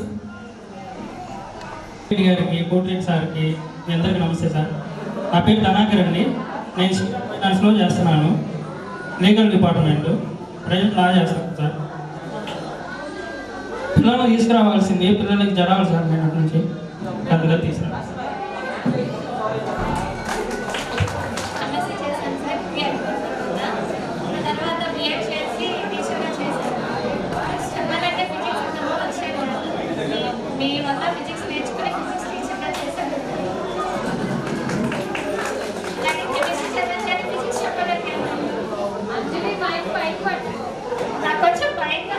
గారికి, కోటిరెడ్డి సార్కి మీ అందరికీ నమస్తే సార్. నా పేరు ధనాకర్ అండి. నేను ఫైనాన్స్లో చేస్తున్నాను, లీగల్ డిపార్ట్మెంట్, ప్రజెంట్ లా చేస్తాను సార్. పిల్లలను తీసుకురావాల్సింది, పిల్లలకి జరగాలి సార్. నేను అటు నుంచి అందులో తీసుకురా తర్వాత బిఎడ్ చేసి టీచర్గా చేశాను. చెప్పాలంటే ఫిజిక్స్ వచ్చేది మీ వల్ల ఫిజిక్స్ నేర్చుకుని ఫిజిక్స్ టీచర్గా చేశాను. అలాగే కెమిస్ట్రీ చదివించాలి, ఫిజిక్స్ చెప్పగలిగాను. అంజలి మైండ్ పైకి పడ్డాను, నాకు కొంచెం భయంగా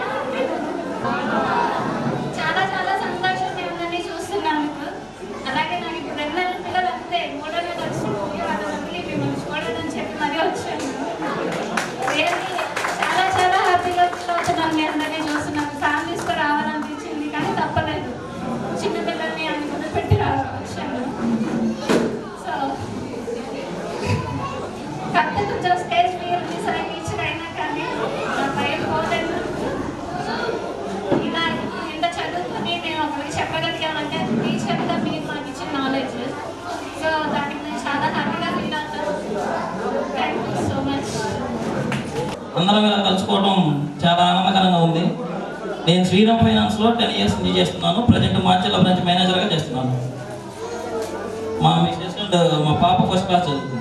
చాలా చాలా సంతోషం అందరినీ చూస్తున్నాను. అలాగే నాకు ఇప్పుడు 2 నెలల పిల్లలు అంతే, 3వ నెల వచ్చింది, వాళ్ళ మళ్ళీ మిమ్మల్ని చూడాలని చెప్పి మరీ వచ్చాను. చాలా చాలా హ్యాపీగా ఫీల్ అవుతున్నాను. మీ అందరినీ చూస్తున్నాను. ఫ్యామిలీస్తో రావాలనిపించింది కానీ తప్పలేదు, చిన్న పిల్లల్ని అని మొదలుపెట్టి వచ్చాను. సో కాకపోతే కొంచెం స్టేజ్ ఫియర్ ఉంది సార్, టీచర్ అయినా కానీ నా భయం పోలేదు. ఇలా ఇంత చదువుకుని నేను ఒకరికి చెప్పగలిగానంటే టీచర్గా మీరు మాకు ఇచ్చిన నాలెడ్జ్. సో దానికి నేను చాలా హ్యాపీగా ఫీల్ అవుతాను. Thank you so much. అందరం ఇలా కలుసుకోవడం చాలా ఆనందకరంగా ఉంది. నేను శ్రీరామ్ ఫైనాన్స్లో 10 years నుంచి చేస్తున్నాను. ప్రజెంట్ మార్చిలో బ్రాంచ్ మేనేజర్గా చేస్తున్నాను. మా మిస్సెస్ అండ్ మా పాప ఫస్ట్ క్లాస్ చదువుతుంది.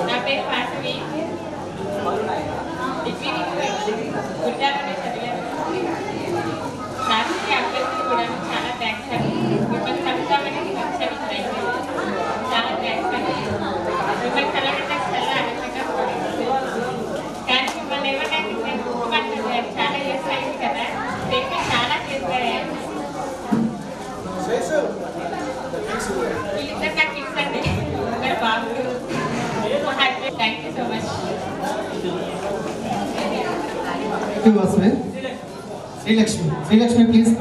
నా పేరు వాసవి. డిగ్రీ గుజరాత్లో చదివాను. రాష్ట్రీయ అభ్యర్థులు కూడా చాలా థ్యాంక్స్ అండి. మిమ్మల్ని కలుద్దామని వచ్చాను. చాలా థ్యాంక్స్ అండి. మిమ్మల్ని కలవడం నాకు చాలా ఆనందంగా ఉంది. కానీ మిమ్మల్ని ఎవరైనా నేను గుర్తుపట్టలేదు. చాలా ఇయర్స్ అయింది కదా, నేను చాలా చేశాను. వీళ్ళిద్దరు నాకు ఇచ్చండి, ఒకరు బాబు. Thank you so much. Srilakshmi please.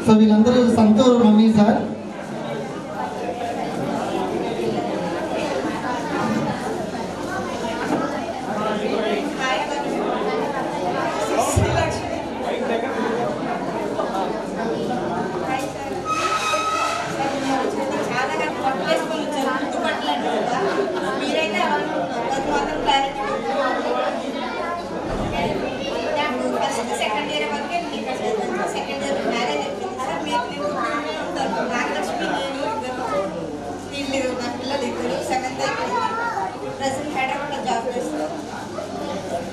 So వీళ్ళందరూ Santoor mummy sir. Second year వరకే సెకండ్ ఇయర్ మ్యారేజ్ అయిపోయింది సార్. మీరు నాగలక్ష్మి, నేను వీళ్ళు నా పిల్లలు ఇద్దరు 7th అయిపోయింది. ప్రజెంట్ హైదరాబాద్లో జాబ్ చేస్తాం.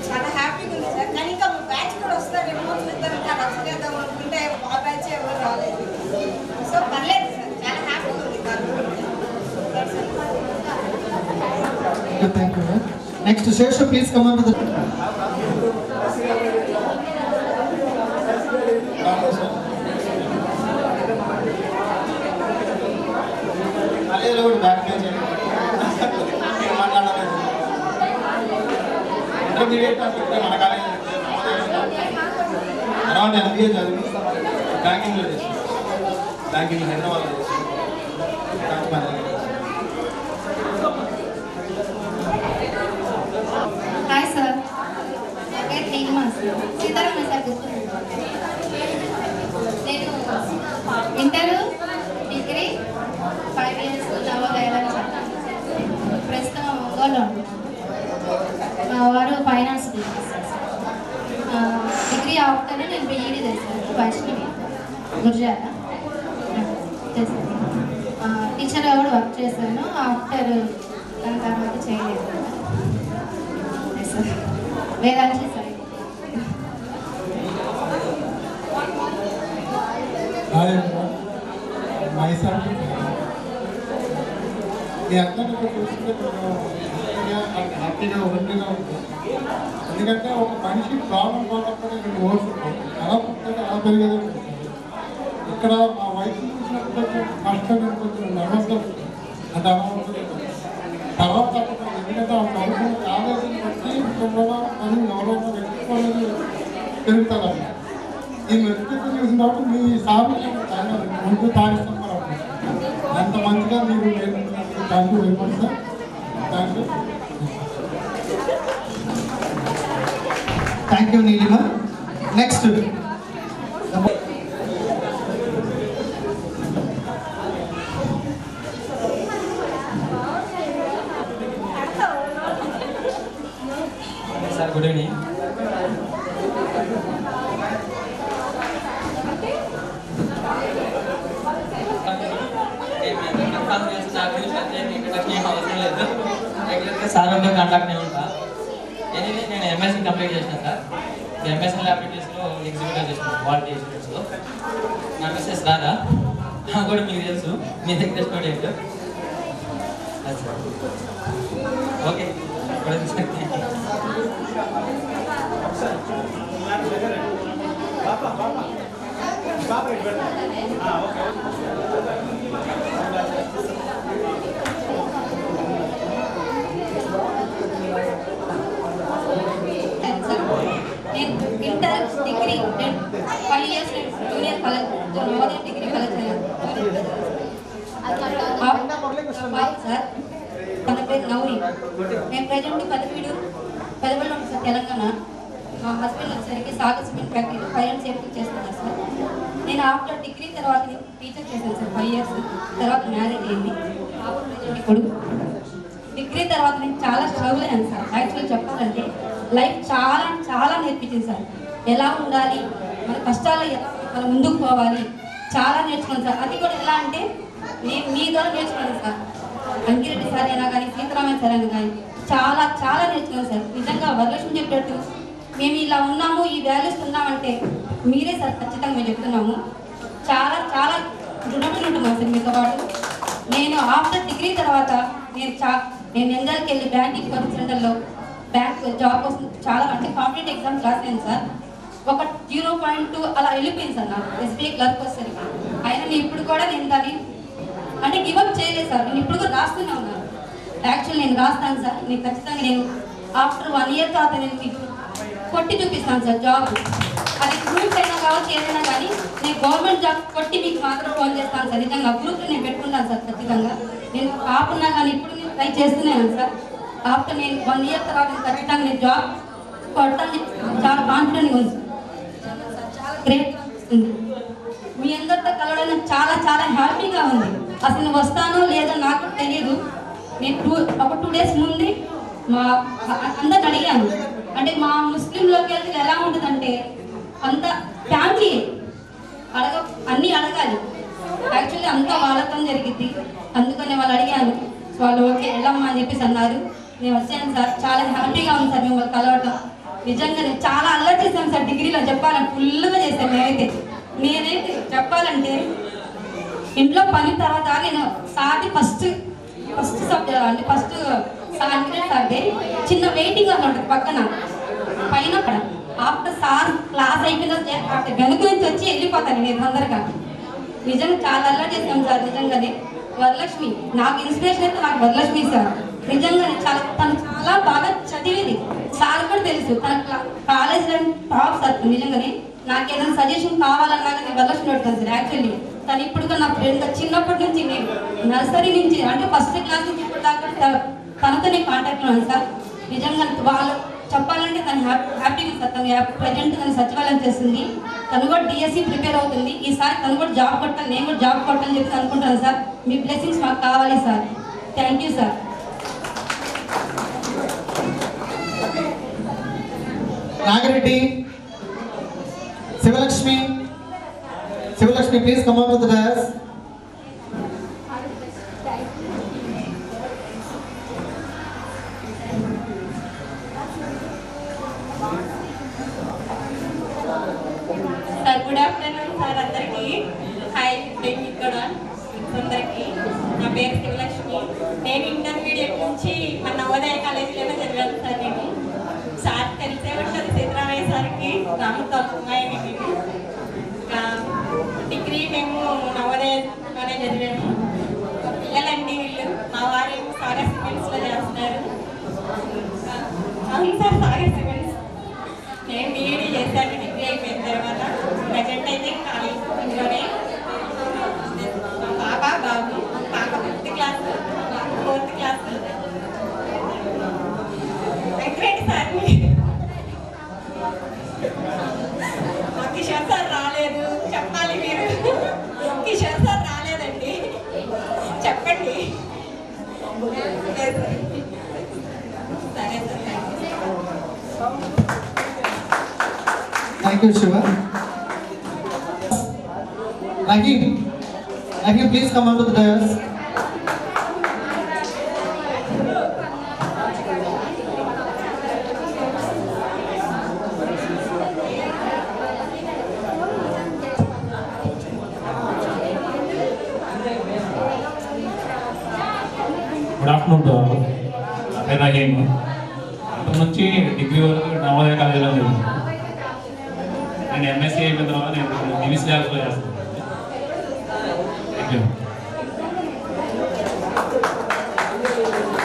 చాలా హ్యాపీగా ఉంది సార్. కానీ ఇంకా బ్యాచ్ కూడా వస్తారేమో చూద్దాం, చాలా వచ్చేద్దాం అనుకుంటే ఆ బ్యాచ్ ఎవరు రాలేదు. సో పర్లేదు సార్, చాలా హ్యాపీగా ఉంది. Thank you. Next Seshu please come on. Intermediate మన కాలేజ్ తర్వాత MBA చదివి బ్యాంకింగ్లో చేసి బ్యాంకింగ్ హైదరాబాద్లో చేసి బ్రాంచ్ మేనేజర్. హాయ్ సార్, నా పేరు నీలిమా. సీతారామయ్య సార్ గుర్తు. నేను ఇంటర్, డిగ్రీ 5 years నవోదయలో చదివాను. ప్రస్తుతం ఒంగోలులో ఉంటున్నాను. మా వారు ఫైనాన్స్ బిజినెస్ చేస్తారు. డిగ్రీ ఆఫ్టర్ నేను BEd చేశాను, వైష్ణవి గుజరాత్ చేస్తాను. రోజులు వర్క్ చేశాను. ఆఫ్టర్ దాని తర్వాత చేయలేదు. వేదాంశ సార్. మీ అందరినీ చూస్తుంటే హ్యాపీగా ఒంటిగా ఉంటుంది. ఎందుకంటే ఒక మనిషి ప్రాబ్లం పోయినప్పుడు రెండు ఓట్స్ ఉంటాయి. అలా పుట్టితే అలా పెరిగేదే ఉంటుంది. ఇక్కడ మా వయసు చూసినప్పుడు కొంచెం కష్టం, కొంచెం నర్వస్గా ఉంటుంది. అంటే అలా ఉంటుంది. తర్వాత ఎందుకంటే ఆ చదువుకున్న కాలేజీని బట్టి కుటుంబంలో మనం ఎవరైనా వ్యక్తిత్వం అనేది పెరుగుతుందండి. ఈ వ్యక్తిత్వం చూసిన తర్వాత మీ సార్లు ముందు తాగిస్తాం అంత మంచిగా మీరు thank you very much sir. Thank you. Thank you Neelima. Next sir, good evening. అవసరం లేదు, రెగ్యులర్గా సార్ ఉంటే కాంటాక్ట్నే ఉంటా. ఎనీవే నేను ఎంఎస్సీ కంప్లీట్ చేసిన సార్. ఎంఎస్సీ ల్యాబొరేటరీస్లో ఎగ్జిక్యూటివ్ చేసినాను క్వాలిటీ ఇన్స్టిట్యూట్స్లో. నా మిస్సెస్ రాదా కూడా మీకు తెలుసు, మీ దగ్గర స్టూడెంట్. అది సార్. ఓకే, నేను inter degree 5 years junior college Navodaya degree college sir. తన పేరు నౌరి. నేను ప్రజెంట్ పెదపల్లి సార్, తెలంగాణ. మా హస్బెండ్ వచ్చేసరికి సాగర్ సిమెంట్ ఫ్యాక్టరీలో ఫైర్ అండ్ సేఫ్టీ చేస్తున్నాను సార్. నేను ఆఫ్టర్ డిగ్రీ తర్వాత టీచర్ చేశాను సార్ 5 years. తర్వాత మ్యారేజ్ అయింది. ఇప్పుడు డిగ్రీ తర్వాత నేను చాలా స్ట్రగుల్ అయ్యాను సార్. యాక్చువల్లీ చెప్పాలంటే లైఫ్ చాలా చాలా నేర్పించింది సార్. ఎలా ఉండాలి, మన కష్టాలు ఎలా మనం ముందుకు పోవాలి, చాలా నేర్చుకున్నాను సార్. అది కూడా ఎలా అంటే నేను మీ ద్వారా నేర్చుకున్నాను సార్. అంకిరెడ్డి సార్ అయినా కానీ, సీతారామయ్య సార్ అయినా కానీ చాలా చాలా నేర్చుకున్నాను సార్. నిజంగా వరలక్ష్మి చెప్పినట్టు మేము ఇలా ఉన్నాము, ఈ వాల్యూస్ ఉన్నామంటే మీరే సార్. ఖచ్చితంగా మేము చెప్తున్నాము. చాలా చాలా రుణపడి ఉంటున్నాం సార్ మీతో పాటు. నేను ఆఫ్టర్ డిగ్రీ తర్వాత నేను ఎంజాయ్కి వెళ్ళి బ్యాంకింగ్ కోచింగ్ సెంటర్లో బ్యాంక్ జాబ్ కోసం చాలా అంటే కాంపిటేటివ్ ఎగ్జామ్స్ రాసాను సార్. ఒక 0.2 అలా వెళ్ళిపోయింది సార్ నాకు ఎస్బీఐ క్లర్క్ వచ్చేసరికి. అయినా నేను ఇప్పుడు కూడా నేను దాన్ని అంటే గివప్ చేయలేదు సార్. నేను ఇప్పుడు కూడా రాస్తూనే ఉన్నాను. యాక్చువల్లీ నేను రాస్తాను సార్. నేను ఖచ్చితంగా నేను ఆఫ్టర్ 1 year తర్వాత నేను మీకు కొట్టి చూపిస్తాను సార్ జాబ్. అది గ్రూప్ అయినా కావచ్చు, ఏదైనా కానీ నేను గవర్నమెంట్ జాబ్ కొట్టి మీకు మాత్రం ఫోన్ చేస్తాను సార్. నిజంగా గ్రూప్ నేను పెట్టుకుంటాను సార్ ఖచ్చితంగా. నేను ఆపున్నా కానీ ఇప్పుడు నేను ట్రై చేస్తున్నాను సార్. ఆఫ్టర్ నేను 1 year తర్వాత ఖచ్చితంగా నేను జాబ్ కొట్టాలని చాలా కాన్ఫిడెంట్గా ఉంది సార్. చాలా గ్రేట్గా అనిపిస్తుంది. మీ అందరితో కలవడం నాకు చాలా చాలా హ్యాపీగా ఉంది. అసలు నేను వస్తానో లేదో నాకు తెలియదు. నేను ఒక 2 days ముందే మా అందరిని అడిగాను. అంటే మా ముస్లింలోకి వెళ్తే ఎలా ఉంటుందంటే అంత ఫ్యామిలీ అన్నీ అడగాలి. యాక్చువల్లీ అంతా వాళ్ళతో జరిగింది. అందుకని వాళ్ళు అడిగాను. వాళ్ళు ఓకే వెళ్ళమ్మా అని చెప్పేసి అన్నారు. నేను వచ్చాను సార్. చాలా హ్యాపీగా ఉంది సార్ మిమ్మల్ని కలవటం. నిజంగా నేను చాలా అల్లరి చేశాను సార్ డిగ్రీలో. చెప్పాలని ఫుల్గా చేశాను. నేనైతే చెప్పాలంటే ఇంట్లో పని తర్వాత నేను సార్ది ఫస్ట్ సబ్జెక్ట్ అంటే ఫస్ట్ సార్ చిన్న వెయిటింగ్ అని ఉంటుంది పక్కన పైన ఆఫ్టర్ సార్ క్లాస్ అయిపోయిన వెనుక నుంచి వచ్చి వెళ్ళిపోతాను నేను తొందరగా. నిజంగా చాలా అల్లరి చేశాను సార్. నిజంగానే వరలక్ష్మి నాకు ఇన్స్పిరేషన్ అయితే నాకు వరలక్ష్మి సార్. నిజంగానే తను చాలా బాగా చదివేది. సార్ కూడా తెలుసు తన కాలేజ్లో టాప్ సార్. నిజంగానే నాకు ఏదైనా సజెషన్ కావాలన్నా కానీ వరలక్ష్మి పెడతాను సార్. యాక్చువల్లీ తను ఇప్పుడు నా ఫ్రెండ్ చిన్నప్పటి నుంచి నేను నర్సరీ నుంచి అంటే ఫస్ట్ క్లాస్ నుంచి ఇప్పుడు దాకా తనతో నేను కాంటాక్ట్లో ఉన్నాను సార్. నిజంగా వాళ్ళు చెప్పాలంటే తను హ్యాపీగా సార్. తను ప్రజెంట్ తను సచివాలయం చేస్తుంది. తను కూడా డిఎస్సి ప్రిపేర్ అవుతుంది. ఈసారి తను కూడా జాబ్ కొట్టాలి, నేను కూడా జాబ్ కొట్టాలని చెప్పి అనుకుంటాను సార్. మీ బ్లెస్సింగ్స్ మాకు కావాలి sir. Thank you sir. Nagireddy Sivalakshmi, please come on to the dais. పేరు శివలక్ష్మి. నేను ఇంటర్మీడియట్ నుంచి మన నవోదయ కాలేజీలోనే చదివాను సార్. నేను సార్ తెలిసే ఉంటుంది సిద్ధరామయ్య సార్కి రామతో అమ్మాయిని. నేను డిగ్రీ మేము నవోదయలోనే చదివాము. పిల్లలండి వీళ్ళు. మా వారు సాగర్ సిమెంట్స్లో చేస్తున్నారు. అవును సార్, సాగర్ సిమెంట్స్. నేను బీఈడీ చేశాను డిగ్రీ అయిపోయిన తర్వాత. ప్రజెంట్ అయితే కాలేజీలోనే. పాప బాబు. పాప 5th class, 4th class. Venkatareddy sir Kishore sir రాలేదు, చెప్పాలి మీరు. కిషోర్ సార్ రాలేదండి, చెప్పండి. సరే sir. Thank you, Shiva. Rahim, please come onto the dais. Good afternoon to all. నా పేరు రహీమ్. అప్పటి నుంచి డిగ్రీ వరకు నవోదయ కాలేజీలో చదివాను. నేను ఎంఎస్సీ అయిపోయిన తర్వాత నేను డివిస్ ల్యాబ్స్లో చేస్తాను. Thank you.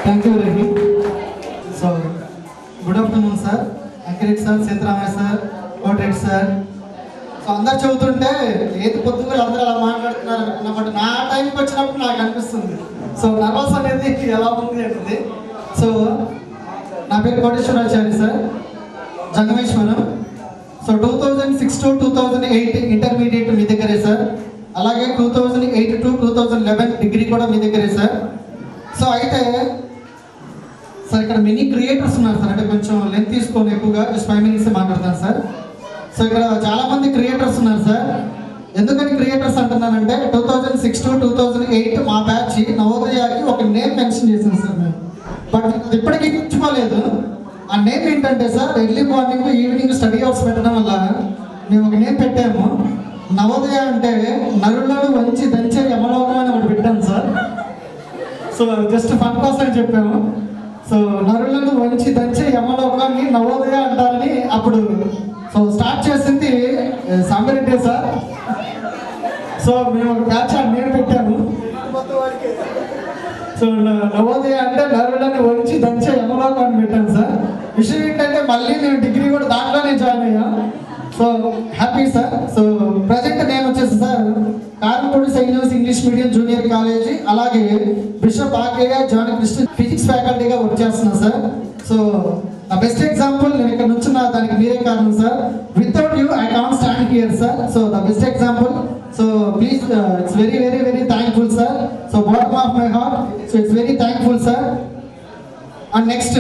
Thank you, Rahim. So, good afternoon, sir. Ankirit sir, Sitramaya sir, Kodret sir. So అందరు చెబుతుంటే ఏది పొద్దుగా అందరూ అలా మాట్లాడుతున్నారు అన్నమాట. నా టైంకి వచ్చినప్పుడు నాకు అనిపిస్తుంది. సో నర్వస్ అనేది ఎలా ఉంది అనేది. సో నా పేరు కోటేశ్వరాచారి సార్, జంగమేశ్వరం. సో 2006 to 2008 ఇంటర్మీడియట్ మీ దగ్గరే సార్. అలాగే 2008 to 2011 డిగ్రీ కూడా మీ దగ్గరే సార్. సో అయితే సార్ ఇక్కడ మినీ క్రియేటర్స్ ఉన్నారు సార్. అంటే కొంచెం లెంత్ తీసుకొని ఎక్కువగా జస్ట్ 5 minutes మాట్లాడతాను సార్. సో ఇక్కడ చాలామంది క్రియేటర్స్ ఉన్నారు సార్. ఎందుకని క్రియేటర్స్ అంటున్నానంటే 2006 to 2008 మా బ్యాచ్ నవోదయకి ఒక నేమ్ మెన్షన్ చేశాను సార్ మేము. బట్ ఇప్పటికీ గుర్తుకోలేదు. ఆ నేమ్ ఏంటంటే sir, early morning evening study hours పెట్టడం వల్ల మేము ఒక నేమ్ పెట్టాము. నవోదయ అంటే నరులను వంచి దంచే యమలోకం అని ఒకటి పెట్టాము సార్. సో జస్ట్ ఫన్ కోసం చెప్పాము. సో నరులను వంచి దంచే యమలోకాన్ని నవోదయ అంటారని అప్పుడు సో స్టార్ట్ చేసింది సాంబరెడ్డి సార్. సో మేము ఒక బ్యాచ్ నేను పెట్టాము. సో నవోదయ అంటే నరులను వంచి దంచే యమలోకాన్ని పెట్టాను సార్. విషయం ఏంటంటే మళ్ళీ నేను డిగ్రీ కూడా దాంట్లోనే జాయిన్ అయ్యా. So happy sir. So present నేను వచ్చేసి sir Karampudi saint Joseph English medium junior college, అలాగే బిషప్ ఆకేయ జాన్ క్రిస్టియన్ ఫిజిక్స్ ఫ్యాకల్టీగా వర్క్ చేస్తున్నాను సార్. సో ఆ బెస్ట్ ఎగ్జాంపుల్ నేను ఇక్కడ నుంచున్న దానికి మీరే కారణం sir. Without you I can't stand here sir. So the best example. So please it's very very very thankful sir. So bottom of my heart. So it's very thankful sir. And next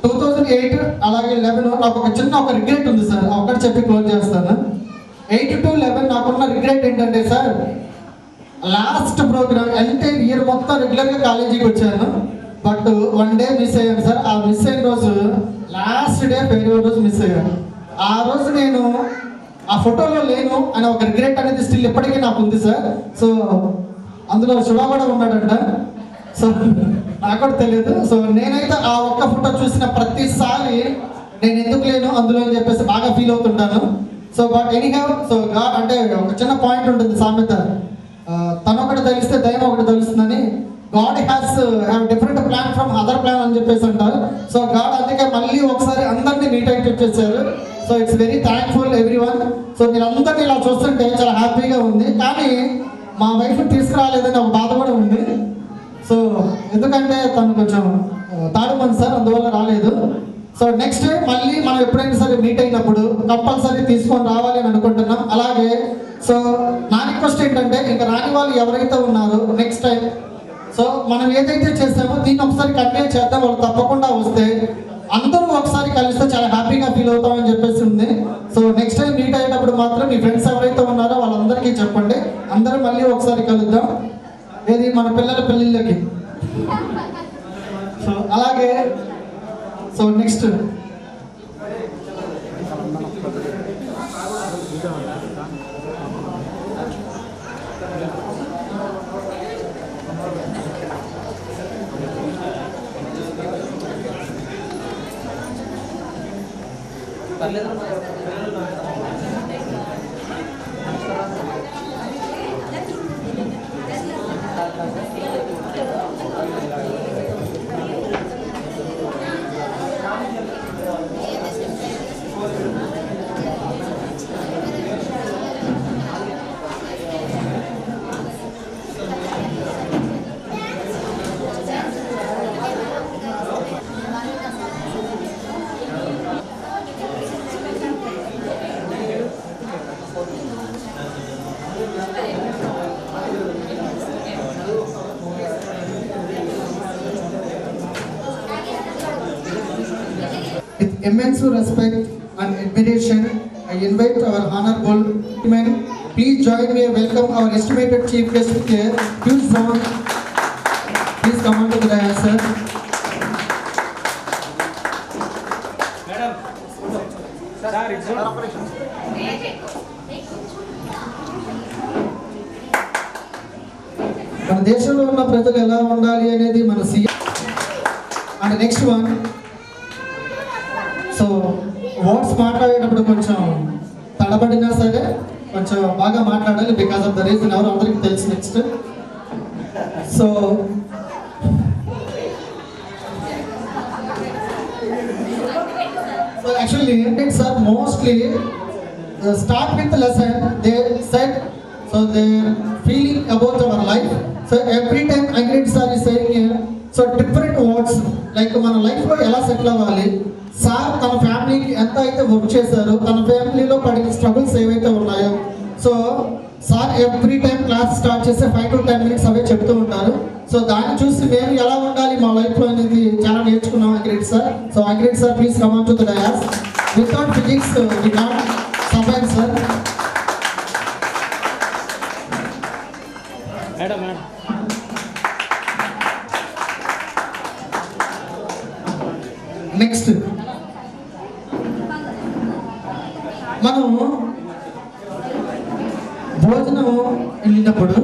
2008 అలాగే 11 నాకు ఒక చిన్న రిగ్రెట్ ఉంది సార్. ఒకటి చెప్పి క్లోజ్ చేస్తాను. 8 to 11 నాకున్న రిగ్రెట్ ఏంటంటే sir, last program entire year మొత్తం రెగ్యులర్గా కాలేజీకి వచ్చాను. బట్ 1 day మిస్ అయ్యాను సార్. ఆ మిస్ అయిన రోజు లాస్ట్ డే ఫేర్వెల్ రోజు మిస్ అయ్యాను. ఆ రోజు నేను ఆ ఫోటోలో లేను అని ఒక రిగ్రెట్ అనేది స్టిల్ ఇప్పటికీ నాకు ఉంది సార్. సో అందులో శివ కూడా ఉన్నాడంట. సో నాకు కూడా తెలియదు. సో నేనైతే ఆ ఒక్క ఫోటో చూసిన ప్రతిసారి నేను ఎందుకు లేను అందులో అని చెప్పేసి బాగా ఫీల్ అవుతుంటాను. So but anyhow so god అంటే ఒక చిన్న పాయింట్ ఉంటుంది సామెత, తను ఒకటి తెలిస్తే దైవం ఒకటి తెలుస్తుందని. God has have different plan from other plan అని చెప్పేసి అంటారు. సో గాడ్ అందుకే మళ్ళీ ఒకసారి అందరినీ మీట్ అయితే చేశారు. So it's very thankful every one. So మీరు అందరినీ ఇలా చూస్తుంటే చాలా హ్యాపీగా ఉంది. కానీ మా వైఫ్ తీసుకురాలేదని ఒక బాధ కూడా ఉంది. సో ఎందుకంటే తను కొంచెం తాడుమని సార్, అందువల్ల రాలేదు. సో నెక్స్ట్ టైం మళ్ళీ మనం ఎప్పుడైనా సరే మీట్ అయినప్పుడు కంపల్సరీ తీసుకొని రావాలి అని అనుకుంటున్నాం. అలాగే సో నా రిక్వెస్ట్ ఏంటంటే ఇంకా రాని వాళ్ళు ఎవరైతే ఉన్నారో నెక్స్ట్ టైం సో మనం ఏదైతే చేస్తామో దీన్ని ఒకసారి కంటిన్యూ చేద్దాం. వాళ్ళు తప్పకుండా వస్తే అందరూ ఒకసారి కలిస్తే చాలా హ్యాపీగా ఫీల్ అవుతామని చెప్పేసి ఉంది. సో నెక్స్ట్ టైం మీట్ అయ్యేటప్పుడు మాత్రం మీ ఫ్రెండ్స్ ఎవరైతే ఉన్నారో వాళ్ళందరికీ చెప్పండి. అందరూ మళ్ళీ ఒకసారి కలుద్దాం. ఏది మన పిల్లల పెళ్ళిళ్ళకి. సో అలాగే so next With immense respect and admiration, I invite our honorable men. Please join me and welcome our estimated chief guest with a huge round. Please come on to the dais, sir. మన దేశంలో ఉన్న ప్రజలు ఎలా ఉండాలి అనేది మన CM. And next one, so words మాట్లాడేటప్పుడు కొంచెం తడబడినా సరే కొంచెం బాగా మాట్లాడాలి, బికాస్ ఆఫ్ ద రీజన్ ఎవరు అందరికీ తెలుసు. Next so actually intended sir mostly start with the lesson. They said so they're feeling about our life. So every time Angrid sir is saying here, so different words like మన లైఫ్ లో ఎలా సెటిల్ అవ్వాలి, సార్ తన ఫ్యామిలీకి ఎంత అయితే వర్క్ చేశారో, తన ఫ్యామిలీలో పడిన స్ట్రగుల్స్ ఏవైతే ఉన్నాయో, so sir every time class start చేస్తే 5 to 10 minutes అవే చెప్తూ ఉంటారు. సో దాన్ని చూసి మేము ఎలా ఉండాలి మా లైఫ్లో అనేది చాలా నేర్చుకున్నాం Ankireddy sir. So Ankireddy sir please come on to the dais. Without physics we can't survive sir. Next మనం భోజనానికి వెళ్ళినప్పుడు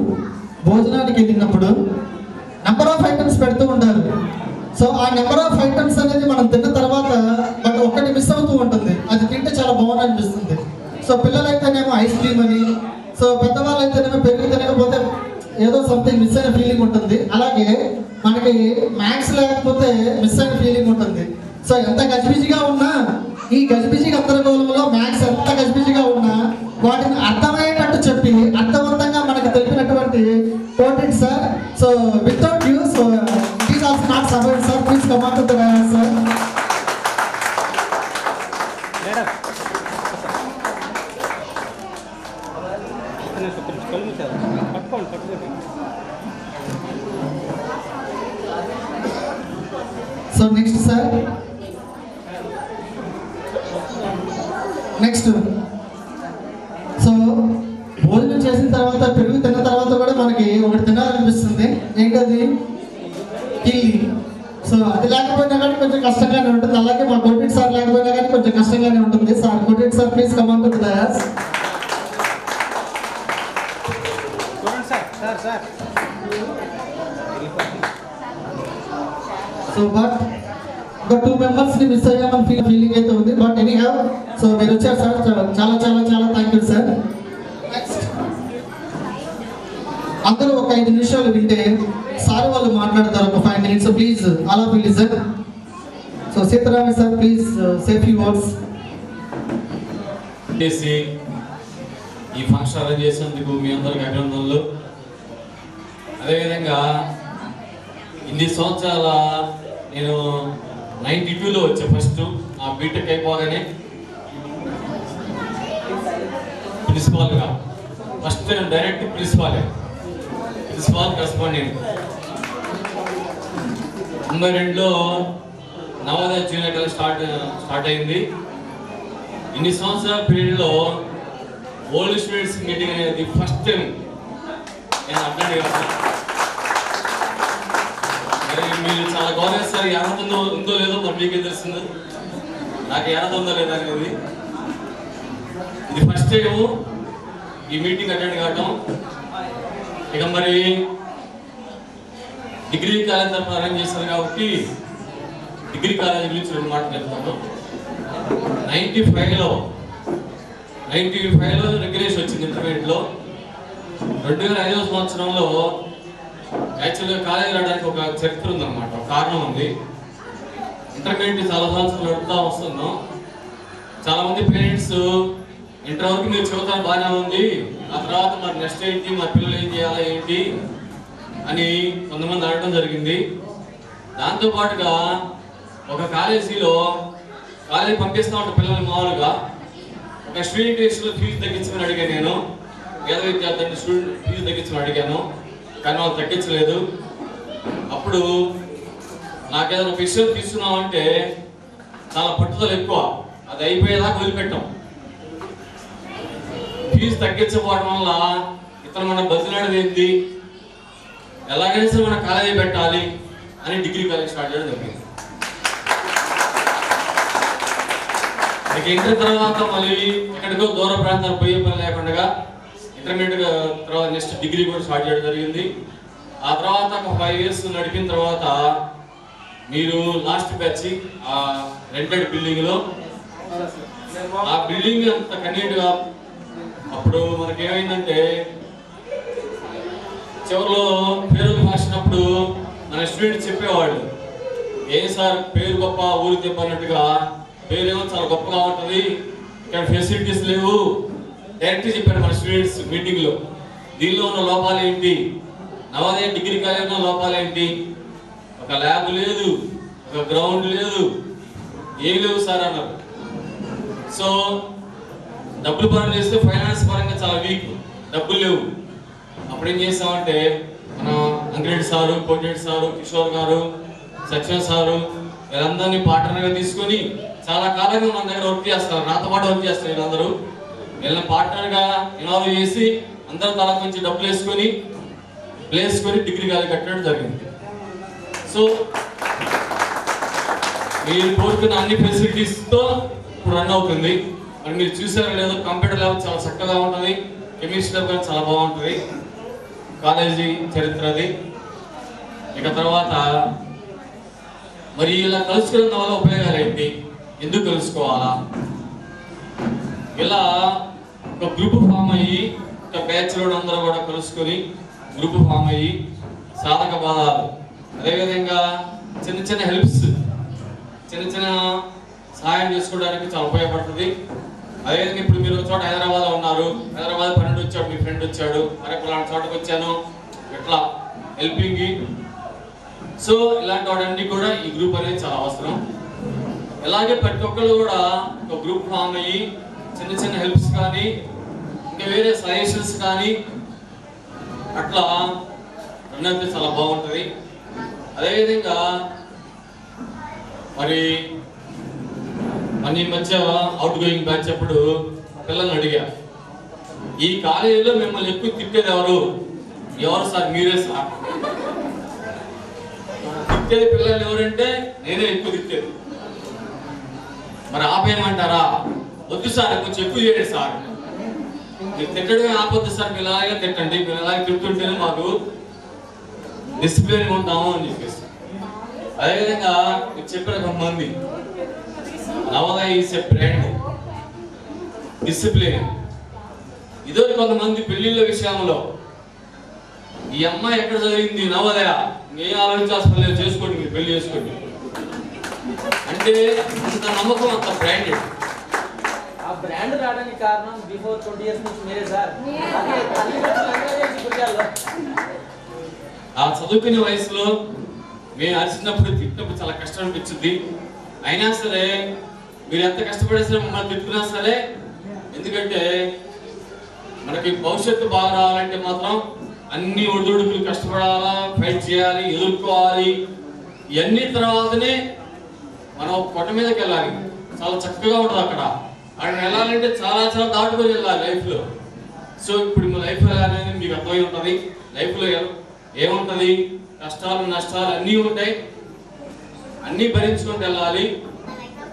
నెంబర్ ఆఫ్ ఐటమ్స్ పెడుతూ ఉంటారు. సో ఆ నెంబర్ ఆఫ్ ఐటమ్స్ అనేది మనం తిన్న తర్వాత బట్ ఒక్కటి మిస్ అవుతూ ఉంటుంది, అది తింటే చాలా బాగుంది అనిపిస్తుంది. సో పిల్లలైతేనేమో ఐస్ క్రీమ్ అని, సో పెద్దవాళ్ళు అయితేనేమో పెరుగు తినకపోతే ఏదో సంథింగ్ మిస్ అయిన ఫీలింగ్ ఉంటుంది. అలాగే మనకి మ్యాథ్స్ లేకపోతే మిస్ అయిన ఫీలింగ్ ఉంటుంది. సో ఎంత గజిబిజిగా ఉన్నా, ఈ గజిబిజి గందరగోళంలో మ్యాథ్స్ ఎంత గజిబిజిగా ఉన్నా వాటిని అర్థమయ్యేటట్టు చెప్పి అర్థవంతంగా మనకు తెలిపినటువంటి quoted sir. So without you so it is also not survive sir. Please come on to the dais sir. So next sir, next so భోజనం చేసిన తర్వాత పెరుగు తిన్న తర్వాత కూడా మనకి ఒకటి తినాలనిపిస్తుంది. ఏంటది? కిల్లి. సో అది లేకపోయినా కానీ కొంచెం కష్టంగానే ఉంటుంది. అలాగే మా కోటెడ్ సార్ లేకపోయినా కానీ కొంచెం కష్టంగానే ఉంటుంది. సార్ కోటెడ్ sir please come on to the dais. So but ఒక 2 members ని మిస్ అయ్యామని ఫీలింగ్ అయితే ఉంది. బట్ ఎనీ హ్యావ్ సో మీరు వచ్చారు సార్, చాలా చాలా చాలా థ్యాంక్ యూ సార్. నెక్స్ట్ అందరూ ఒక 5 నిమిషాలు వింటే సార్ వాళ్ళు మాట్లాడతారు ఒక 5 minutes. Please all of you listen. So Seetharama sir please say few words. చేసి ఈ ఫంక్షన్ అరేంజ్ చేసినందుకు మీ అందరికి అభినందనలు. అదేవిధంగా ఇన్ని సంవత్సరాల నేను 92లో వచ్చా ఫస్ట్ నా బీటెక్ అయిపోగానే ప్రిన్సిపాల్గా. ఫస్ట్ నేను డైరెక్ట్ ప్రిన్సిపాల్ కరెస్పాండెంట్. 92లో నవోదయ జూనియర్ కాలేజ్ స్టార్ట్ అయింది. ఇన్ని సంవత్సరాల పీరియడ్లో ఓల్డ్ స్టూడెంట్స్ మీటింగ్ అనేది ఫస్ట్ టైం నేను అటెండ్ అయ్యాను. మీరు చాలా గౌరవిస్తారు. అర్హత ఉందో లేదో మరి మీకే తెలుస్తుంది, నాకు అర్హత ఉందో లేదా అనేది. ఇది ఫస్ట్ టైం ఈ మీటింగ్ అటెండ్ కావటం. ఇక మరి డిగ్రీ కాలేజ్ తరఫున అరేంజ్ చేస్తారు కాబట్టి డిగ్రీ కాలేజ్ గురించి 2 మాటలు చెప్తాను. 95లో రెగ్యులేషన్ వచ్చింది ఇంటర్మీడియట్లో. 2005వ సంవత్సరంలో యాక్చువల్గా కాలేజీ రావడానికి ఒక చరిత్ర ఉందన్నమాట, ఒక కారణం ఉంది. ఇంటర్మీడియట్ చాలా సంవత్సరాలు నడుపుతూ వస్తున్నాం. చాలామంది పేరెంట్స్ ఇంటర్ వరకు మీరు చదువుతాను బాగానే ఉంది, ఆ తర్వాత మరి నెక్స్ట్ ఏంటి, మా పిల్లలు ఏం చేయాలి ఏంటి అని కొంతమంది అడగడం జరిగింది. దాంతోపాటుగా ఒక కాలేజీ పంపిస్తూ ఉంటా పిల్లలు మామూలుగా. ఒక స్టూడెంట్ రేషన్లో ఫీజు తగ్గించమని అడిగాను నేను, పేద విద్యార్థులు స్టూడెంట్ ఫీజు తగ్గించమని అడిగాను, కానీ వాళ్ళు తగ్గించలేదు. అప్పుడు నాకేదైనా ఒక విషయం తీసుకున్నామంటే చాలా పట్టుదల ఎక్కువ, అది అయిపోయేదాకా వదిలిపెట్టాం. ఫీజు తగ్గించకపోవడం వల్ల ఇతను మన బతిలాడేది ఏంటి, ఎలాగైనా సరే మన కాలేజీ పెట్టాలి అని డిగ్రీ కాలేజ్ స్టార్ట్ చేయడం జరిగింది. ఇంటర్ తర్వాత మళ్ళీ ఎక్కడికో దూర ప్రాంతాలు పోయే పని లేకుండా ఇంటర్మీడియట్ తర్వాత నెక్స్ట్ డిగ్రీ కూడా స్టార్ట్ చేయడం జరిగింది. ఆ తర్వాత ఒక 5 years నడిపిన తర్వాత మీరు లాస్ట్ బ్యాచ్ ఆ రెంటెడ్ బిల్డింగ్లో, ఆ బిల్డింగ్ అంత కన్వీనియంట్గా అప్పుడు మనకేమైందంటే చివరిలో పేరులు మార్చినప్పుడు మన స్టూడెంట్ చెప్పేవాళ్ళు, ఏం సార్ పేరు గొప్ప ఊరు తెప్ప అన్నట్టుగా, పేరేమో చాలా గొప్పగా ఉంటుంది, ఇక్కడ ఫెసిలిటీస్ లేవు డైరెక్ట్గా చెప్పారు మన స్టూడెంట్స్ మీటింగ్లో. దీనిలో ఉన్న లోపాలు ఏంటి, నవోదయ డిగ్రీ కాలేజ్ ఉన్న లోపాలు ఏంటి, ఒక ల్యాబ్ లేదు, ఒక గ్రౌండ్ లేదు, ఏం లేవు సార్ అన్నారు. సో డబ్బులు పరం చేస్తే ఫైనాన్స్ పరంగా చాలా వీక్, డబ్బులు లేవు. అప్పుడు ఏం చేస్తామంటే మన అంకిరెడ్డి సారు, కోటిరెడ్డి సారు, కిషోర్ గారు, సత్యం సారు వీళ్ళందరినీ పార్ట్నర్గా తీసుకొని చాలా కాలంగా మన దగ్గర వర్క్ చేస్తారు, నాతో పాటు వర్క్ చేస్తారు. వీళ్ళందరూ వీళ్ళని పార్ట్నర్గా ఇన్వాల్వ్ చేసి అందరూ తల నుంచి డబ్బులు వేసుకొని డిగ్రీ కాలేజ్ కట్టడం జరిగింది. సో మీరు కోరుకున్న అన్ని ఫెసిలిటీస్తో ఇప్పుడు రన్ అవుతుంది. మరి మీరు చూసారో లేదో, కంప్యూటర్ ల్యాబ్ చాలా చక్కగా ఉంటుంది, కెమిస్ట్రీ ల్యాబ్ కూడా చాలా బాగుంటుంది. కాలేజీ చరిత్రది. ఇక తర్వాత మరి ఇలా కలుసుకోవడం వల్ల ఉపయోగాలు ఏంటి, ఎందుకు కలుసుకోవాలా, ఇలా ఒక గ్రూప్ ఫామ్ అయ్యి ఒక బ్యాచ్లో అందరూ కూడా కలుసుకొని గ్రూప్ ఫామ్ అయ్యి సాధక బాధాలు, అదేవిధంగా చిన్న చిన్న హెల్ప్స్, చిన్న సహాయం చేసుకోవడానికి చాలా ఉపయోగపడుతుంది. అదేవిధంగా ఇప్పుడు మీరు ఒక చోట హైదరాబాద్లో ఉన్నారు, హైదరాబాద్ ఫ్రెండ్ వచ్చాడు, మీ ఫ్రెండ్ వచ్చాడు, అరే పలానా చోటకు వచ్చాను, ఇట్లా హెల్పింగ్. సో ఇలాంటి వాటన్నీ కూడా ఈ గ్రూప్ అనేది చాలా అవసరం. అలాగే ప్రతి ఒక్కళ్ళు కూడా ఒక గ్రూప్ ఫామ్ అయ్యి చిన్న హెల్ప్స్ కానీ ఇంకా వేరే సజెషన్స్ కానీ అట్లా రన్ అయితే చాలా బాగుంటుంది. అదేవిధంగా మరి మన ఈ మధ్య అవుట్ గోయింగ్ బ్యాచ్ అప్పుడు పిల్లల్ని అడిగా, ఈ కాలేజీలో మిమ్మల్ని ఎక్కువ తిట్టేది ఎవరు సార్? మీరే సార్. తిట్టేది పిల్లలు ఎవరంటే నేనే ఎక్కువ తిట్టేది. మరి ఆపేయమంటారా? వద్దు సార్, కొంచెం ఎక్కువ చేయండి సార్. మీరు తిట్టడమే ఆపొద్దు సార్, మీరు అలాగే తిట్టండి, మీరు అలాగే తింటుంటేనే మాకు డిసిప్లిన్ ఉంటాము అని చెప్పేసి. అదేవిధంగా మీరు చెప్పిన కొంతమంది Navodaya is a brand, discipline. ఇదో కొంతమంది పెళ్లిళ్ళ విషయంలో ఈ అమ్మాయి ఎక్కడ చదివింది నవోదయ, ఏ ఆలోచించాల్సిన లేదు, చేసుకోండి, మీరు పెళ్లి చేసుకోండి అంటే అంత నమ్మకం, అంత బ్రాండెడ్. ఆ బ్రాండ్ రావడానికి కారణం బిఫోర్ 20 years నుంచి మీరే సార్. ఆ చదువుకునే వయసులో మేము అరిచినప్పుడు తిట్టినప్పుడు చాలా కష్టం అనిపించింది. అయినా సరే మీరు ఎంత కష్టపడే సరే మమ్మల్ని తిట్టుకున్నా సరే, ఎందుకంటే మనకి భవిష్యత్తు బాగా రావాలంటే మాత్రం అన్ని ఒడిదుడుకులు కష్టపడాలా, ఫైట్ చేయాలి, ఎదుర్కోవాలి. ఇవన్నీ తర్వాతనే మనం కొండ మీదకి వెళ్ళాలి. చాలా చక్కగా ఉంటుంది అక్కడ. అక్కడికి వెళ్ళాలంటే చాలా దాటుకొని వెళ్ళాలి లైఫ్లో. సో ఇప్పుడు మీ లైఫ్ అనేది మీకు అర్థమై ఉంటుంది. లైఫ్లో ఏముంటుంది, కష్టాలు నష్టాలు అన్నీ ఉంటాయి, అన్నీ భరించుకుంటూ వెళ్ళాలి.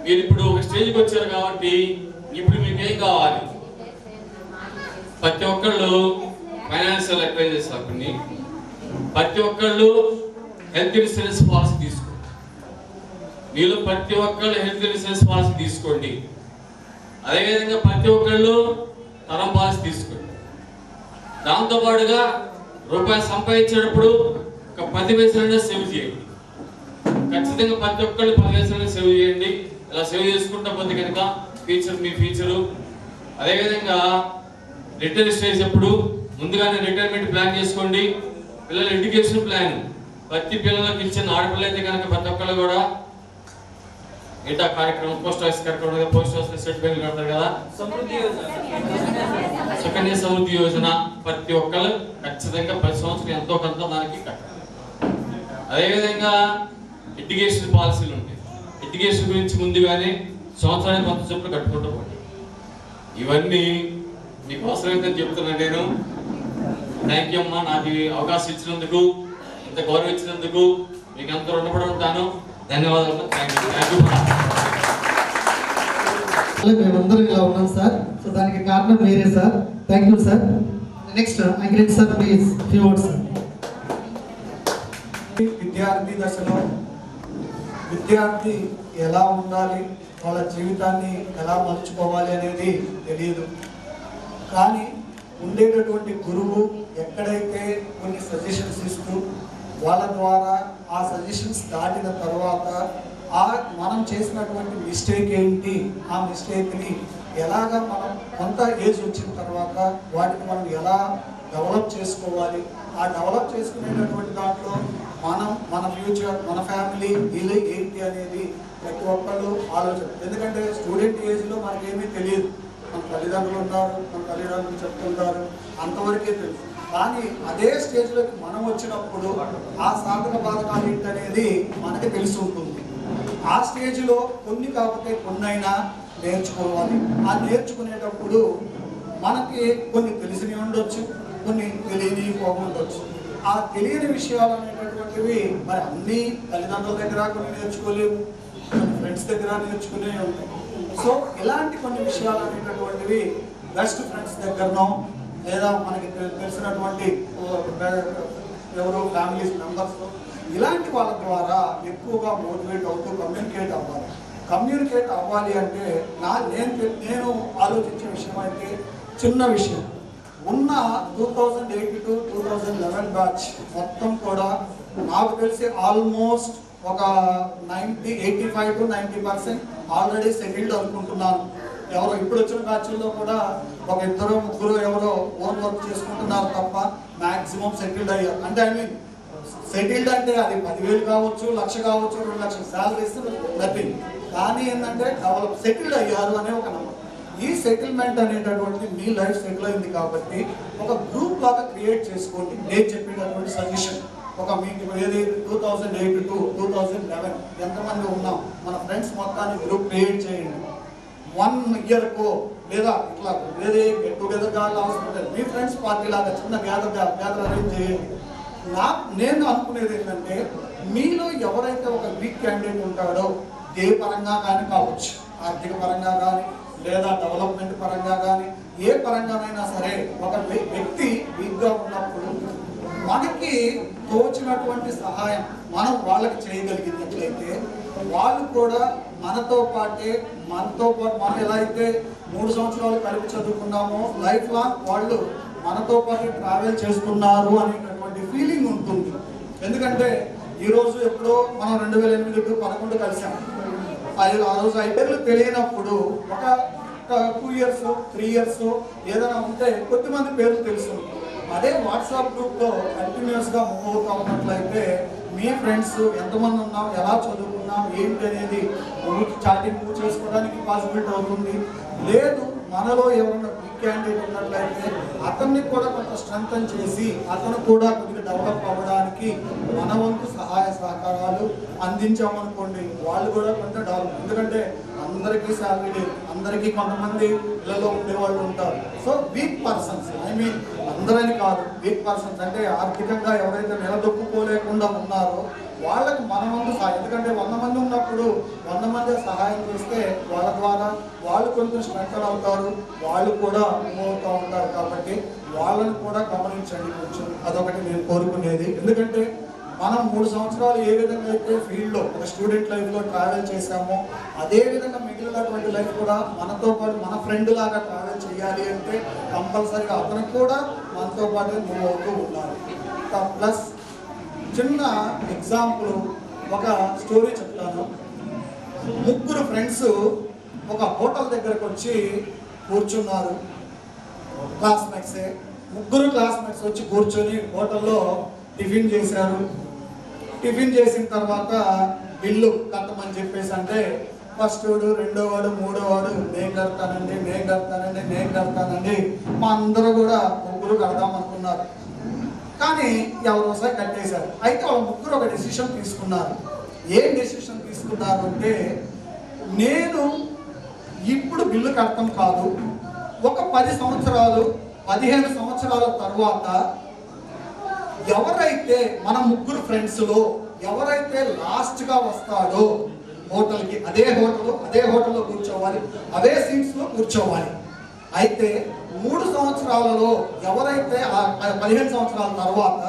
మీరు ఇప్పుడు ఒక స్టేజ్కి వచ్చారు కాబట్టి ఇప్పుడు మీకు ఏం కావాలి? ప్రతి ఒక్కళ్ళు ఫైనాన్షియల్ అడ్వైజర్స్ అక్కడిని, ప్రతి ఒక్కళ్ళు హెల్త్ ఇన్సూరెన్స్ పాలసీ తీసుకో. మీలో ప్రతి ఒక్కళ్ళు హెల్త్ ఇన్సూరెన్స్ పాలసీ తీసుకోండి. అదేవిధంగా ప్రతి ఒక్కళ్ళు తరం పాలసీ తీసుకోండి. దాంతోపాటుగా రూపాయి సంపాదించేటప్పుడు ఒక 10 పైసలైనా సేవ్ చేయండి. ఖచ్చితంగా ప్రతి ఒక్కళ్ళు 10 పైసలైనా సేవ్ చేయండి. ఇలా సేవ్ చేసుకుంటా పోతే కనుక మీ ఫ్యూచరు. అదేవిధంగా రిటైర్ స్టేజ్ అప్పుడు ముందుగానే రిటైర్మెంట్ ప్లాన్ చేసుకోండి. పిల్లల ఎడ్యుకేషన్ ప్లాన్ ప్రతి పిల్లలకు ఇచ్చిన ఆడపిల్ల అయితే కనుక ప్రతి ఒక్కళ్ళు కూడా ఏంటా కార్యక్రమం పోస్ట్ ఆఫీస్ కార్యక్రమం పోస్ట్ ఆఫీస్ సర్టిఫికేట్ కడతారు కదా, సుకన్య సమృద్ధి యోజన ప్రతి ఒక్కళ్ళు ఖచ్చితంగా 10 సంవత్సరం ఎంతో కొంత దానికి కట్టాలి. అదేవిధంగా ఎడ్యుకేషన్ పాలసీలు ఉంటాయి. ఎడ్యుకేషన్ గురించి ముందుగానే సంవత్సరానికి కొంత చొప్పున కట్టుకుంటూ పోండి. ఇవన్నీ మీకు అవసరమైతే చెప్తున్నాను నేను. థ్యాంక్ యూ అమ్మా, నాకు అవకాశం ఇచ్చినందుకు, ఇంత గౌరవం ఇచ్చినందుకు మీకు అంత రుణపడి ఉంటాను. ధన్యవాదాలు. Thank you. మేమందరం ఇలా ఉన్నాం సార్. సో దానికి కారణం మీరే sir. Thank you sir. Next Ankireddy sir please few words sir. విద్యార్థి దశలో విద్యార్థి ఎలా ఉండాలి, వాళ్ళ జీవితాన్ని ఎలా మలుచుకోవాలి అనేది తెలియదు. కానీ ఉండేటటువంటి గురువు ఎక్కడైతే కొన్ని సజెషన్స్ ఇస్తూ వాళ్ళ ద్వారా ఆ సజెషన్స్ దాటిన తర్వాత మనం చేసినటువంటి మిస్టేక్ ఏంటి, ఆ మిస్టేక్ని ఎలాగా మనం కొంత ఏజ్ వచ్చిన తర్వాత వాటిని మనం ఎలా డెవలప్ చేసుకోవాలి, ఆ డెవలప్ చేసుకునేటటువంటి దాంట్లో మన ఫ్యూచర్, మన ఫ్యామిలీ వీళ్ళు ఏంటి అనేది ప్రతి ఒక్కళ్ళు ఆలోచన. ఎందుకంటే స్టూడెంట్ ఏజ్లో మనకేమీ తెలియదు. మన తల్లిదండ్రులు ఉన్నారు, మన తల్లిదండ్రులు చెప్తుంటారు, అంతవరకే తెలుసు. కానీ అదే స్టేజ్లోకి మనం వచ్చినప్పుడు ఆ సాధక బాధకాలు ఏంటనేది మనకి తెలిసి ఉంటుంది. ఆ స్టేజ్లో కొన్ని కాకపోతే కొన్నైనా నేర్చుకోవాలి. ఆ నేర్చుకునేటప్పుడు మనకి కొన్ని తెలిసినవి ఉండొచ్చు, కొన్ని తెలియని ఉండొచ్చు. ఆ తెలియని విషయాలు అనేటటువంటివి మరి అన్ని తల్లిదండ్రుల దగ్గర కొన్ని నేర్చుకోలేము, కొన్ని ఫ్రెండ్స్ దగ్గర నేర్చుకునే ఉంటాయి. సో ఇలాంటి కొన్ని విషయాలు అనేటటువంటివి బెస్ట్ ఫ్రెండ్స్ దగ్గరనో లేదా మనకి తెలిసినటువంటి ఎవరో ఫ్యామిలీ మెంబర్స్ ఇలాంటి వాళ్ళ ద్వారా ఎక్కువగా మోటివేట్ అవుతూ కమ్యూనికేట్ అవ్వాలి అంటే నేను ఆలోచించే విషయం అయితే చిన్న విషయం. ఉన్న 2008 to 2011 బ్యాచ్ మొత్తం కూడా నాకు తెలిసి ఆల్మోస్ట్ ఒక 85 to 90% ఆల్రెడీ సెటిల్డ్ అనుకుంటున్నాను. ఎవరో ఇప్పుడు వచ్చిన బ్యాచ్ల్లో కూడా ఒక 2-3 ఎవరో ఓన్ వర్క్ చేసుకుంటున్నారు తప్ప మ్యాక్సిమం సెటిల్డ్ అయ్యారు. అంటే సెటిల్డ్ అంటే అది 10,000 కావచ్చు, 1,00,000 కావచ్చు, 2 లక్షల శాలరీ ఇస్తే నథింగ్. కానీ ఏంటంటే సెటిల్డ్ అయ్యారు అనే ఒక నమ్మకం. ఈ సెటిల్మెంట్ అనేటటువంటి మీ లైఫ్ సెటిల్ అయింది కాబట్టి ఒక గ్రూప్ లాగా క్రియేట్ చేసుకోండి. నేను చెప్పేటటువంటి సజెషన్ ఒక మీకు ఏది 2008 to 2011 ఎంతమంది ఉన్నాం మన ఫ్రెండ్స్ మొత్తాన్ని గ్రూప్ క్రియేట్ చేయండి. 1 ఇయర్కో లేదా ఇట్లా వేరే గెట్ టుగెదర్ కావాలి అవసరం మీ ఫ్రెండ్స్ పార్టీ లాగా చిన్న గ్యాదర్ అరేంజ్ చేయండి. నేను అనుకునేది ఏంటంటే మీలో ఎవరైతే ఒక వీక్ క్యాండిడేట్ ఉంటాడో ఏ పరంగా కానీ కావచ్చు, ఆర్థిక పరంగా కానీ లేదా డెవలప్మెంట్ పరంగా కానీ ఏ పరంగానైనా సరే ఒక వ్యక్తి వీక్గా ఉన్నప్పుడు మనకి తోచినటువంటి సహాయం మనం వాళ్ళకి చేయగలిగినట్లయితే వాళ్ళు కూడా మనతో పాటు మనం ఎలా అయితే 3 సంవత్సరాలు కలిపి చదువుకున్నామో లైఫ్ లాంగ్ వాళ్ళు మనతో పాటు ట్రావెల్ చేస్తున్నారు అనేటటువంటి ఫీలింగ్ ఉంటుంది. ఎందుకంటే ఈరోజు ఎప్పుడో మనం 2008 to 2011 కలిసాం. ఆ రోజు 5 ఏళ్ళు తెలియనప్పుడు ఒక 2 years 3 years ఏదైనా ఉంటే కొద్దిమంది పేర్లు తెలుసు. అదే వాట్సాప్ గ్రూప్లో కంటిన్యూస్గా మూవ్ అవుతూ ఉన్నట్లయితే మీ ఫ్రెండ్స్ ఎంతమంది ఉన్నాం, ఎలా చదువుకున్నాం ఏంటి అనేది చాటింగ్ మూవ్ చేసుకోవడానికి పాసిబిలిటీ అవుతుంది. లేదు మనలో ఎవరైనా బిగ్ క్యాండిడేట్ ఉన్నట్లయితే అతన్ని కూడా కొంత స్ట్రెంథన్ చేసి అతను కూడా కొద్దిగా డెవలప్ అవ్వడానికి మన వంతు సహాయ సహకారాలు అందించామనుకోండి వాళ్ళు కూడా కొంత డెవలప్. ఎందుకంటే అందరికీ శాలరీ లేదు, అందరికీ కొంతమంది ఇళ్లలో ఉండేవాళ్ళు ఉంటారు. సో వీక్ పర్సన్స్ అందరని కాదు, వీక్ పర్సన్స్ అంటే ఆర్థికంగా ఎవరైతే నిలదొక్కుకోలేకుండా ఉన్నారో వాళ్ళకి మన వంతు సహాయం. ఎందుకంటే 100 మంది ఉన్నప్పుడు 100 మంది సహాయం చేస్తే వాళ్ళ ద్వారా వాళ్ళు కొంచెం స్ట్రెంథన్ అవుతారు, వాళ్ళు కూడా మూవ్ అవుతూ ఉంటారు. కాబట్టి వాళ్ళని కూడా గమనించండి కొంచెం. అదొకటి నేను కోరుకునేది. ఎందుకంటే మనం 3 సంవత్సరాలు ఏ విధంగా అయితే ఫీల్డ్లో ఒక స్టూడెంట్ లైఫ్లో ట్రావెల్ చేశామో అదే విధంగా మిగిలినటువంటి లైఫ్ కూడా మనతో పాటు మన ఫ్రెండ్ లాగా ట్రావెల్ చేయాలి అంటే కంపల్సరీగా అతనికి కూడా మనతో పాటు మూవ్ అవుతూ ఉండాలి. ప్లస్ చిన్న ఎగ్జాంపుల్ ఒక స్టోరీ చెప్తాను. 3 ఫ్రెండ్స్ ఒక హోటల్ దగ్గరకు వచ్చి కూర్చున్నారు. క్లాస్మేట్సే 3 క్లాస్మేట్స్ వచ్చి కూర్చొని హోటల్లో టిఫిన్ చేశారు. టిఫిన్ చేసిన తర్వాత బిల్లు కట్టమని చెప్పేసి అంటే ఫస్ట్ వాడు, రెండో వాడు, మూడో వాడు నేను కడతానండి మా అందరూ కూడా 3 కడదాం అనుకున్నారు. కానీ ఎవరోసారి కట్టేశారు. అయితే వాళ్ళ 3 ఒక డెసిషన్ తీసుకున్నారు. ఏం డెసిషన్ తీసుకున్నారు అంటే నేను ఇప్పుడు బిల్లు కట్టడం కాదు, ఒక 10 సంవత్సరాలు 15 సంవత్సరాల తర్వాత ఎవరైతే మన 3 ఫ్రెండ్స్లో ఎవరైతే లాస్ట్గా వస్తాడో హోటల్కి, అదే హోటల్లో కూర్చోవాలి, అవే సీట్స్లో కూర్చోవాలి. అయితే 3 సంవత్సరాలలో ఎవరైతే 15 సంవత్సరాల తర్వాత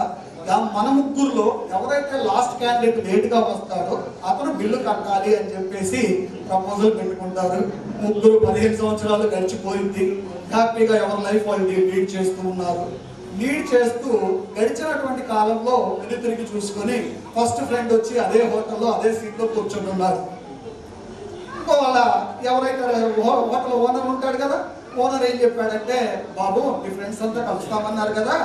మన 3లో ఎవరైతే లాస్ట్ క్యాండిడేట్ లేట్గా వస్తాడో అతను బిల్లు కట్టాలి అని చెప్పేసి ప్రపోజల్ పెట్టుకుంటారు. 3 15 సంవత్సరాలు గడిచిపోయింది. హ్యాపీగా ఎవరి లైఫ్ వాళ్ళు లీడ్ చేస్తూ ఉన్నారు. లీడ్ చేస్తూ గడిచినటువంటి కాలంలో వెను తిరిగి చూసుకొని ఫస్ట్ ఫ్రెండ్ వచ్చి అదే హోటల్లో అదే సీట్లో కూర్చొని ఉన్నారు. ఇంకో వాళ్ళ ఎవరైతే హోటల్ ఓనర్ ఉంటాడు కదా, ఓనర్ ఏం చెప్పాడంటే, బాబు మీ ఫ్రెండ్స్ అంతా కలుస్తామన్నారు కదా,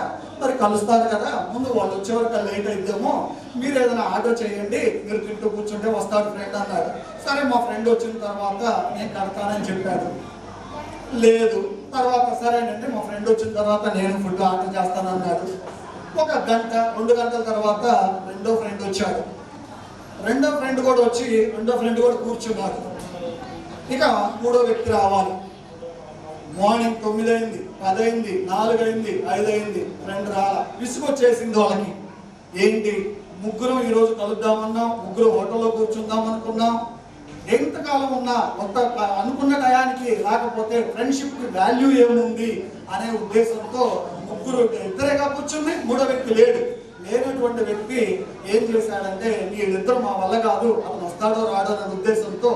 మరి కలుస్తారు కదా, ముందు వాళ్ళు వచ్చేవరకు లేట్ అయిద్దామో, మీరు ఏదైనా ఆర్డర్ చేయండి, మీరు తింటూ కూర్చుంటే వస్తాడు ఫ్రెండ్ అన్నాడు. సరే మా ఫ్రెండ్ వచ్చిన తర్వాత నేను కడతానని చెప్పాడు. లేదు, తర్వాత సరేనండి మా ఫ్రెండ్ వచ్చిన తర్వాత నేను ఫుడ్ ఆర్డర్ చేస్తానన్నాడు. 1 గంట 2 గంటల తర్వాత రెండో ఫ్రెండ్ వచ్చాడు. రెండో ఫ్రెండ్ కూడా కూర్చున్నాడు. ఇక 3వ వ్యక్తి రావాలి. మార్నింగ్ 9 అయింది, 10 అయింది, 4 అయింది, 5 అయింది, ఫ్రెండ్ రాలా. విసుగొచ్చేసింది వాళ్ళకి. ఏంటి 3 ఈరోజు కలుద్దామన్నాం, 3 హోటల్లో కూర్చుందాం అనుకున్నాం, ఎంతకాలం ఉన్నా కొత్త అనుకున్న టయానికి రాకపోతే ఫ్రెండ్షిప్కి వాల్యూ ఏముంది అనే ఉద్దేశంతో 3 ఇద్దరేగా కూర్చుంది, 3వ వ్యక్తి లేనటువంటి వ్యక్తి ఏం చేశాడంటే వీళ్ళిద్దరు మా వల్ల కాదు, అతను వస్తాడో రాడో అనే ఉద్దేశంతో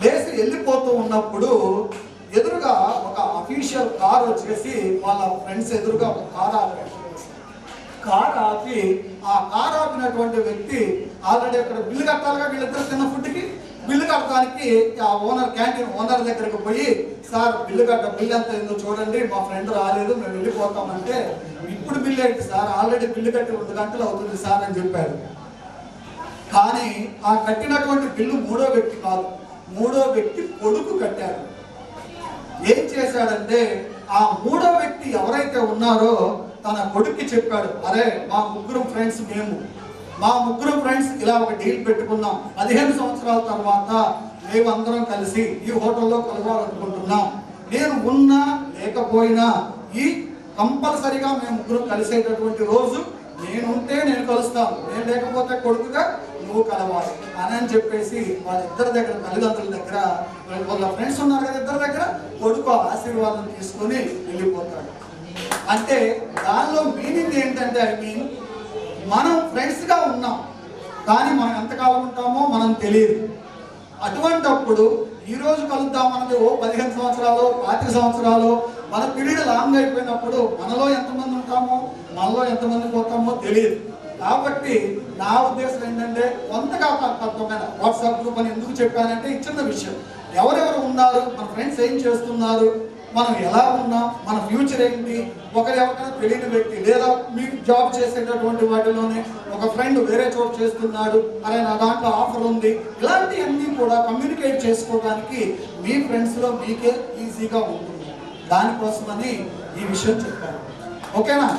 లేచి వెళ్ళిపోతూ ఉన్నప్పుడు ఎదురుగా ఒక అఫీషియల్ కార్ వచ్చేసి వాళ్ళ ఫ్రెండ్స్ ఎదురుగా ఒక కార్ ఆపి ఆ కార్ ఆపినటువంటి వ్యక్తి ఆల్రెడీ అక్కడ బిల్లు కట్టాలిగా, వీళ్ళిద్దరు తిన్న ఫుడ్కి బిల్లు కట్టడానికి ఆ క్యాంటీన్ ఓనర్ దగ్గరకు పోయి, సార్ బిల్లు ఎంత ఏందో చూడండి, మా ఫ్రెండ్ రాలేదు, మేము వెళ్ళిపోతామంటే, ఇప్పుడు బిల్లు ఏంటి సార్, ఆల్రెడీ బిల్లు కట్టి 2 గంటలు అవుతుంది సార్ అని చెప్పాడు. కానీ ఆ కట్టినటువంటి బిల్లు 3వ వ్యక్తి కాదు, 3వ వ్యక్తి కొడుకు కట్టాడు. ఏం చేశాడంటే ఆ 3వ వ్యక్తి ఎవరైతే ఉన్నారో తన కొడుక్కి చెప్పాడు, అరే మా 3 ఫ్రెండ్స్ ఇలా ఒక డీల్ పెట్టుకున్నాం, 15 సంవత్సరాల తర్వాత మేమందరం కలిసి ఈ హోటల్లో కలవాలనుకుంటున్నాం, నేను ఉన్నా లేకపోయినా ఈ కంపల్సరిగా మేము 3 కలిసేటటువంటి రోజు నేనుంటే నేను కలుస్తాను, నేను లేకపోతే కొడుకుగా నువ్వు కలవాలి అని చెప్పేసి వాళ్ళిద్దరి దగ్గర, తల్లిదండ్రుల దగ్గర, వాళ్ళ ఫ్రెండ్స్ ఉన్నారు కదా ఇద్దరి దగ్గర, కొడుకు ఆశీర్వాదం తీసుకొని వెళ్ళిపోతాడు. అంటే దానిలో మీనింగ్ ఏంటంటే మనం ఫ్రెండ్స్గా ఉన్నాం, కానీ మనం ఎంతకాలం ఉంటామో మనం తెలియదు. అటువంటప్పుడు ఈరోజు కలుద్దామన్నది 15 సంవత్సరాలు 25 సంవత్సరాలు మన పీరియడ్ లాంగ్ అయిపోయినప్పుడు మనలో ఎంతమంది ఉంటామో మనలో ఎంతమంది పోతామో తెలియదు. కాబట్టి నా ఉద్దేశం ఏంటంటే కొంతగా తత్వమైన వాట్సాప్ గ్రూప్ అని ఎందుకు చెప్పానంటే ఈ చిన్న విషయం, ఎవరెవరు ఉన్నారు, మన ఫ్రెండ్స్ ఏం చేస్తున్నారు, మనం ఎలా ఉన్నాం, మన ఫ్యూచర్ ఏంటి, ఎవరికైనా తెలియని వ్యక్తి లేదా మీకు జాబ్ చేసేటటువంటి వాటిలోనే ఒక ఫ్రెండ్ వేరే చోట చేస్తున్నాడు, అరే నా దాంట్లో ఆఫర్ ఉంది, ఇలాంటివన్నీ కూడా కమ్యూనికేట్ చేసుకోవడానికి మీ ఫ్రెండ్స్లో మీకే ఈజీగా ఉంటుంది. దానికోసమని ఈ విషయం చెప్పాను. ఓకేనా?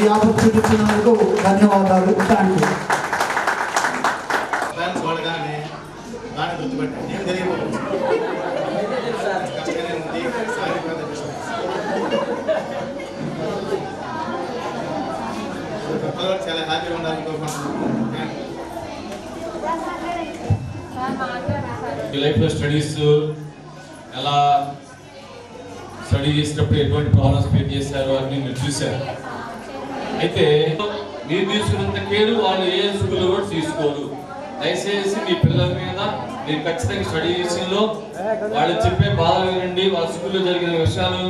ఈ ఆపర్చునిటీ ఇచ్చినందుకు ధన్యవాదాలు. Thank you. చాలా హ్యాపీగా ఉండాలని కోరుకుంటున్నాను. మీ లైఫ్లో స్టడీస్ ఎలా స్టడీ చేసేటప్పుడు ఎటువంటి ప్రాబ్లమ్స్ ఫేస్ చేశారు అని మీరు చూశారు. అయితే మీరు తీసుకున్నంత కేరు వాళ్ళు ఏ స్కూల్లో కూడా తీసుకోరు. దయచేసి మీ పిల్లల మీద మీరు ఖచ్చితంగా స్టడీ విషయంలో వాళ్ళు చెప్పే బాధలు వినండి, వాళ్ళ స్కూల్లో జరిగిన విషయాలు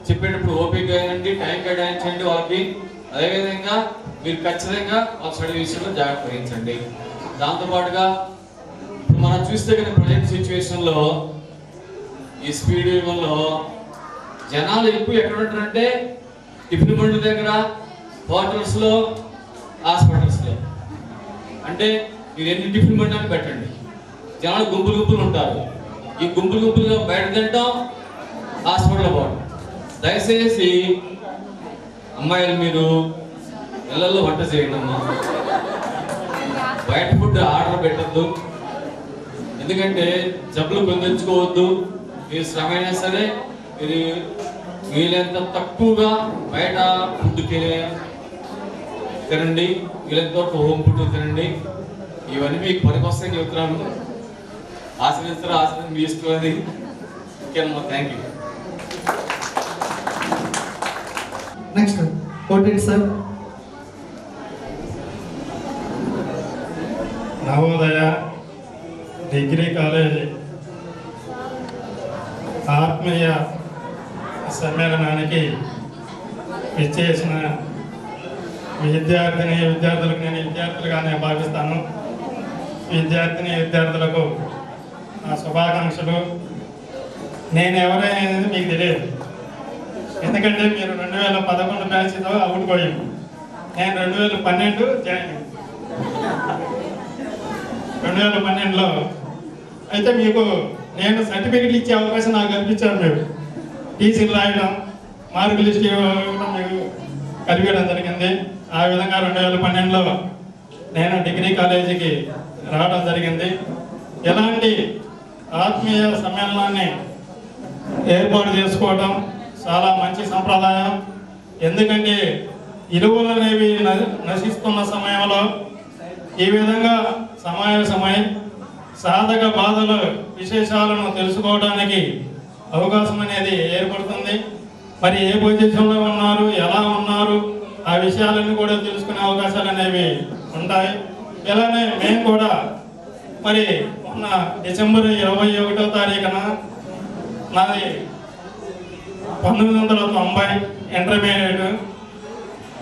చెప్పేటప్పుడు ఓపిక వినండి, టైం కేటాయించండి వాళ్ళకి. అదేవిధంగా మీరు ఖచ్చితంగా వాళ్ళ స్టడీ విషయంలో జాగ్రత్త వహించండి. దాంతోపాటుగా ఇప్పుడు మనం చూస్తే కానీ ప్రజెంట్ సిచ్యువేషన్లో ఈ స్పీడ్ యుగంలో జనాలు ఎక్కువ ఎక్కడ ఉంటారంటే టిఫిన్ బండ్ల దగ్గర, హోటల్స్లో, హాస్పిటల్స్లో. అంటే మీరు ఎన్ని టిఫిన్ బండి అని పెట్టండి, జనాలు గుంపులు గుంపులు ఉంటారు. ఈ గుంపులుగా బయట తింటాం, హాస్పిటల్లో పోవడం. దయచేసి అమ్మాయిలు మీరు ఇళ్లలో వంట చేయండి అమ్మా, బయట ఫుడ్ ఆర్డర్ పెట్టద్దు. ఎందుకంటే జబ్బులు పొందించుకోవద్దు. మీరు శ్రమ అయినా సరే మీరు వీలైనంత తక్కువగా బయట ఫుడ్ తినండి, వీలైనంత వరకు హోమ్ ఫుడ్ తినండి. ఇవన్నీ మీకు పనికొస్తాయని చెప్తున్నాను. ఆశ్రయిస్తారు, ఆశ్రయం మీ ఇష్టం అది. ఓకేనమ్మా, థ్యాంక్ యూ. నెక్స్ట్ కోటెడ్ సార్. నవోదయ డిగ్రీ కాలేజీ ఆత్మీయ సమ్మేళనానికి ఇచ్చేసిన విద్యార్థులకు నేను విద్యార్థులుగానే భావిస్తాను. విద్యార్థులకు నా శుభాకాంక్షలు. నేను ఎవరైనా మీకు తెలియదు, ఎందుకంటే మీరు 2011 బ్యాచ్తో అవుట్ పోయాను. నేను 2012 జాయిన్ 2012లో. అయితే మీకు నేను సర్టిఫికెట్లు ఇచ్చే అవకాశం నాకు కల్పించారు. మీరు టీసీలు రాయడం, మార్కు లిస్ట్ ఇవ్వడం మీకు కలిపేయడం జరిగింది. ఆ విధంగా 2012లో నేను డిగ్రీ కాలేజీకి రావడం జరిగింది. ఎలాంటి ఆత్మీయ సమ్మేళనాన్ని ఏర్పాటు చేసుకోవడం చాలా మంచి సంప్రదాయం. ఎందుకంటే ఇరువులు అనేవి నశిస్తున్న సమయంలో ఈ విధంగా సమావేశమై సాధక బాధలు విశేషాలను తెలుసుకోవడానికి అవకాశం అనేది ఏర్పడుతుంది. మరి ఏ పొజిషన్లో ఉన్నారు, ఎలా ఉన్నారు, ఆ విషయాలన్నీ కూడా తెలుసుకునే అవకాశాలు అనేవి ఉంటాయి. ఇలానే మేము కూడా మరి మొన్న డిసెంబర్ 21వ తారీఖున నాది 1990 ఇంటర్మీడియట్.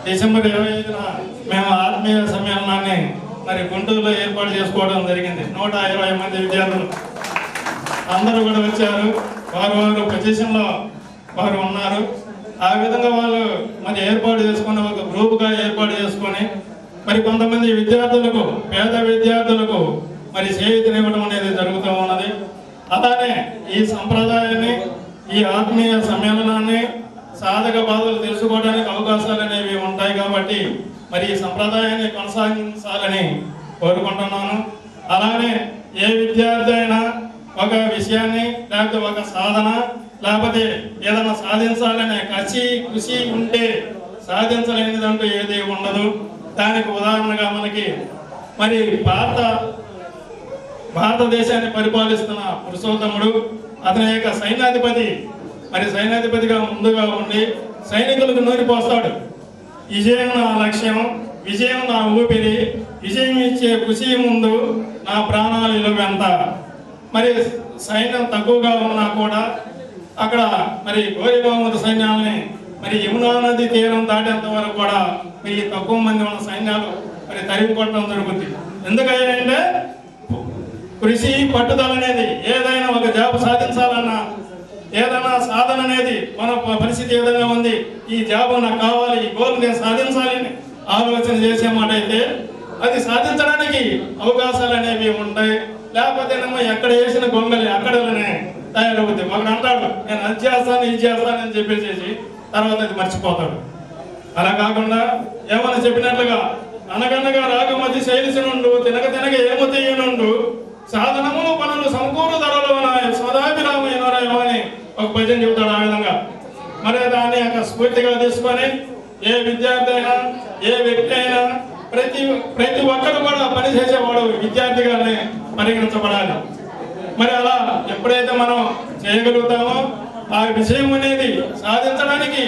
డిసెంబర్ 25న మేము ఆత్మీయ సమ్మేళనాన్ని మరి గుంటూరులో ఏర్పాటు చేసుకోవడం జరిగింది. 120 మంది విద్యార్థులు అందరూ కూడా వచ్చారు. వారు పొజిషన్లో వారు ఉన్నారు. ఆ విధంగా వాళ్ళు మరి ఏర్పాటు చేసుకుని ఒక గ్రూప్గా ఏర్పాటు చేసుకొని మరి కొంతమంది విద్యార్థులకు, పేద విద్యార్థులకు మరి చేయూతనివ్వడం అనేది జరుగుతూ ఉన్నది. అలానే ఈ సంప్రదాయాన్ని, ఈ ఆత్మీయ సమ్మేళనాన్ని, సాధక బాధలు తెలుసుకోవడానికి అవకాశాలు అనేవి ఉంటాయి. కాబట్టి మరి ఈ సంప్రదాయాన్ని కొనసాగించాలని కోరుకుంటున్నాను. అలానే ఏ విద్యార్థి అయినా ఒక విషయాన్ని, లేకపోతే ఒక సాధన, లేకపోతే ఏదైనా సాధించాలనే కృషి ఉంటే సాధించలేనిదంటూ ఏది ఉండదు. దానికి ఉదాహరణగా మనకి మరి భారతదేశాన్ని పరిపాలిస్తున్న పురుషోత్తముడు, అతని యొక్క సైన్యాధిపతి, మరి సైన్యాధిపతిగా ముందుగా ఉండి సైనికులకు నూరిపోస్తాడు. విజయం నా లక్ష్యం, విజయం నా ఊపిరి, విజయం ఇచ్చే కృషి ముందు నా ప్రాణాలు ఇలువెంత. మరి సైన్యం తక్కువగా ఉన్నా కూడా అక్కడ మరి గౌరీ సైన్యాలని మరి యమునా నది తీరం దాటేంత వరకు కూడా మీ తక్కువ మంది ఉన్న సైన్యాలు మరి తరిమి కొట్టడం జరుగుతుంది. ఎందుకంటే కృషి, పట్టుదల అనేది ఏదైనా ఒక జాబ్ సాధించాలన్నా, ఏదైనా సాధన అనేది మన పరిస్థితి ఏదైనా ఉంది, ఈ జాబ్ నాకు కావాలి, ఈ గోల్ నేను సాధించాలని ఆలోచన చేసే మాట అయితే అది సాధించడానికి అవకాశాలు అనేవి ఉంటాయి. లేకపోతే ఎక్కడ వేసిన గొంగలి అక్కడనే తయారవుతుంది. ఒకడు అంటాడు నేను అది చేస్తాను, ఇది చేస్తానని చెప్పేసి తర్వాత అది మర్చిపోతాడు. అలా కాకుండా ఏమని చెప్పినట్లుగా అనగనగా రాగమతి శైలిసి నుండు, తినక ఏమో తీయనుండు, సాధనములు పనులు సమకూరు ధరలు సదాభిరామయ్యనరాయో అని ఒక భజన చెబుతాడు. ఆ విధంగా మరి దాన్ని ఒక స్ఫూర్తిగా తీసుకొని ఏ విద్యార్థి అయినా, ఏ వ్యక్తి అయినా, ప్రతి ఒక్కరు కూడా పనిచేసేవాడు విద్యార్థిగానే పరిగణించబడాలి. మరి అలా ఎప్పుడైతే మనం చేయగలుగుతామో ఆ విషయం అనేది సాధించడానికి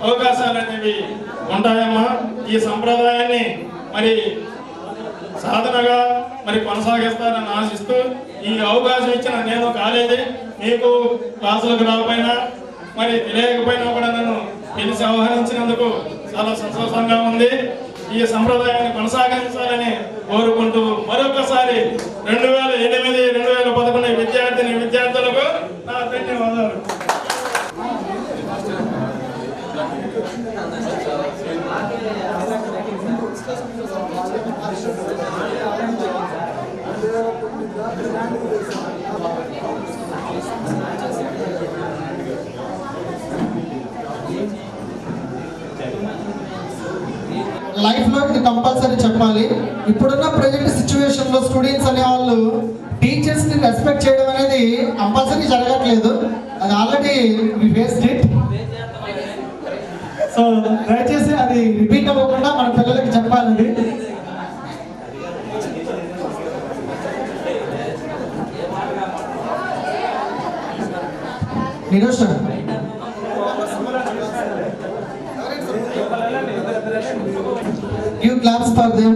అవకాశాలు అనేవి ఉంటాయమ్మా. ఈ సంప్రదాయాన్ని మరి సాధనగా మరి కొనసాగిస్తారని ఆశిస్తూ ఈ అవకాశం ఇచ్చిన నేను కాలేజీ మీకు క్లాసులకు రాకపోయినా మరి తెలియకపోయినా కూడా నన్ను పిలిచి ఆహ్వానించినందుకు చాలా సంతోషంగా ఉంది. ఈ సంప్రదాయాన్ని కొనసాగించాలని కోరుకుంటూ మరొకసారి 2008-2011 విద్యార్థులకు నా ధన్యవాదాలు. లైఫ్ లో ఇది కంపల్సరీ చెప్పాలి. ఇప్పుడున్న ప్రజెంట్ సిచ్యువేషన్ లో స్టూడెంట్స్ అనే వాళ్ళు టీచర్స్ ని రెస్పెక్ట్ చేయడం అనేది కంపల్సరీ జరగట్లేదు. అది already we faced it. So దయచేసి అది రిపీట్ అవ్వకుండా మన పిల్లలకి చెప్పాలండి. Nirosha you claps for them.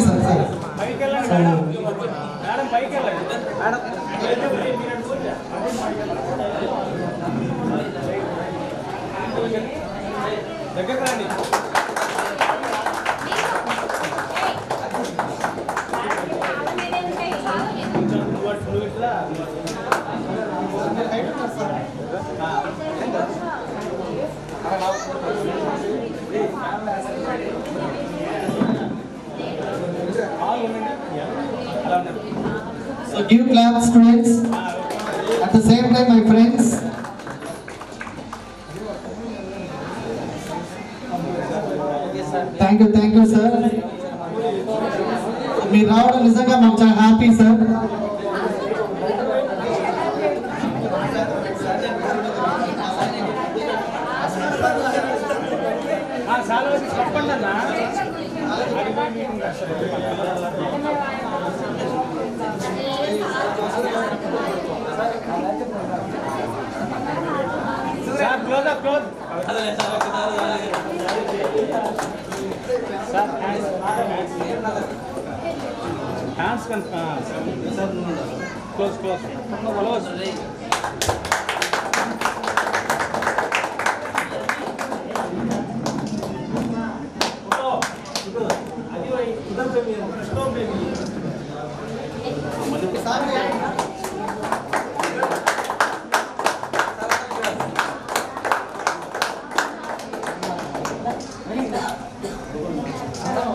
Sir, sir. So give claps, students. At the same time, my friends. Thank you, sir. మీరు రావడం నిజంగా మాకు చాలా happy sir.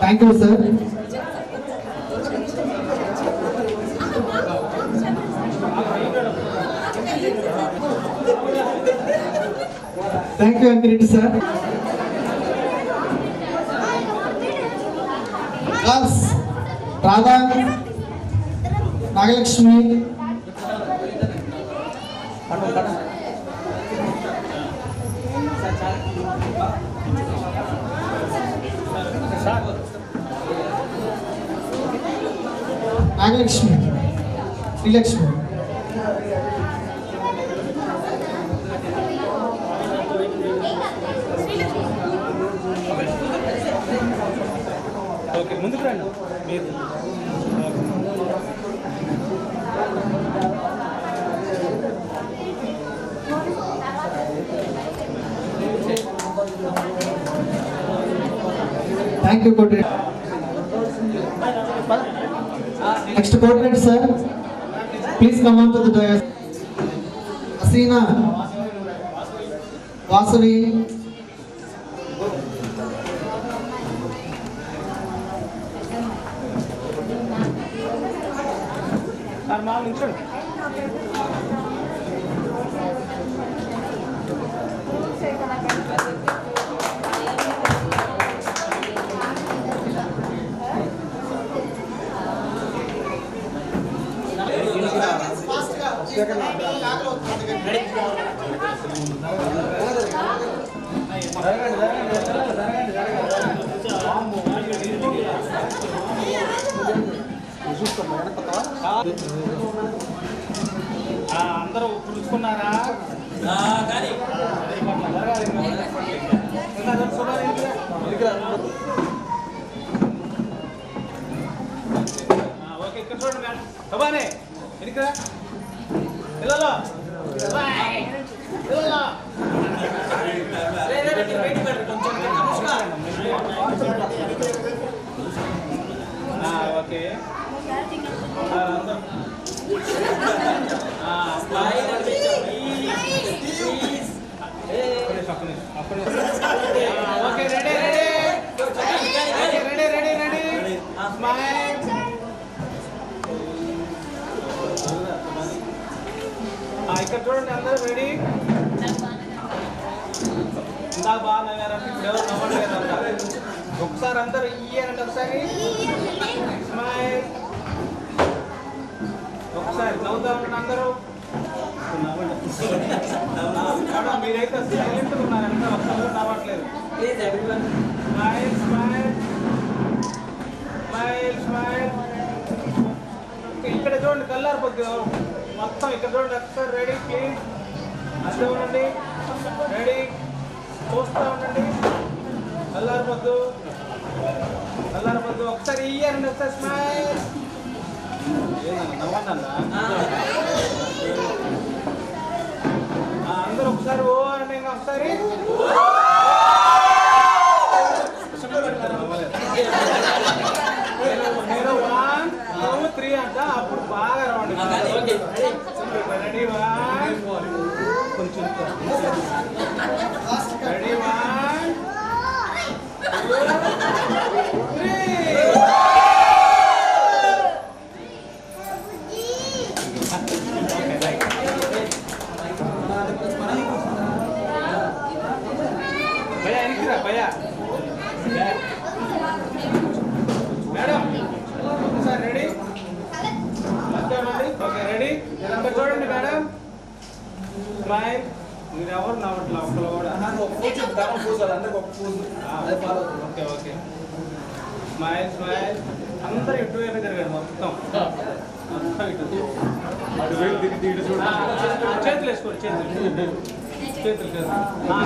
Thank you, sir. Thank you, Ankirit sir. Girls, Radha, Nagalakshmi, Nagalakshmi, Srilakshmi. Okay ముందుకు రండి మీరు. Thank you, portrait. Next portrait, sir. Please come on to the dais. Asina, Vasavi, అందరూ పులుచుకున్నారా? కానీ ఓకే ఇక్కడ చూడండి మేడం సబానే ఎనికిరా పిల్లలు పిల్లలు okay okay ready ready ready ready ready smile ఇక్కడ చూడండి అందరూ రెడీ ఇందాక బాగా నవ్వారంటే ఇప్పుడు ఎవరు నవ్వట్లేదు ఒకసారి అందరూ ఇయ్యారంటే ఒకసారి స్మైల్ ఒకసారి నవ్వుతా ఉండండి అందరూ మేడం మీరైతే సైలెంట్గా ఉన్నారంటే ఒకసారి నవ్వట్లేదు స్మైల్ స్మైల్ స్మైల్ స్మైల్ ఇక్కడ చూడండి కల్లారు పొద్దు మొత్తం ఇక్కడ చూడండి ఒకసారి రెడీ క్లీన్ అదే ఉండండి రెడీ చూస్తూ ఉండండి కల్లారు పొద్దు ఒకసారి ఇయ్యారండి ఒకసారి స్మైల్ నవ్వన్నా అందరూ ఒకసారి ఓ అంటే ఇంకా ఒకసారి నేను 1 2 3 అంట అప్పుడు బాగా రౌండ్ రెడీ 1 కొంచెం రెడీ 1 2 3 భయ్యా ఎనికిరా భయ్యా madam sir ready okay ready ఇక్కడ చూడండి మేడం స్మైల్ మీరు ఎవరు నవ్వట్లా ఒక్కరు కూడా ఓకే ఓకే స్మైల్ స్మైల్ అందరూ ఇటు వైపు తిరగండి మొత్తం ఇటు చేతులు వేసుకోండి చేతులు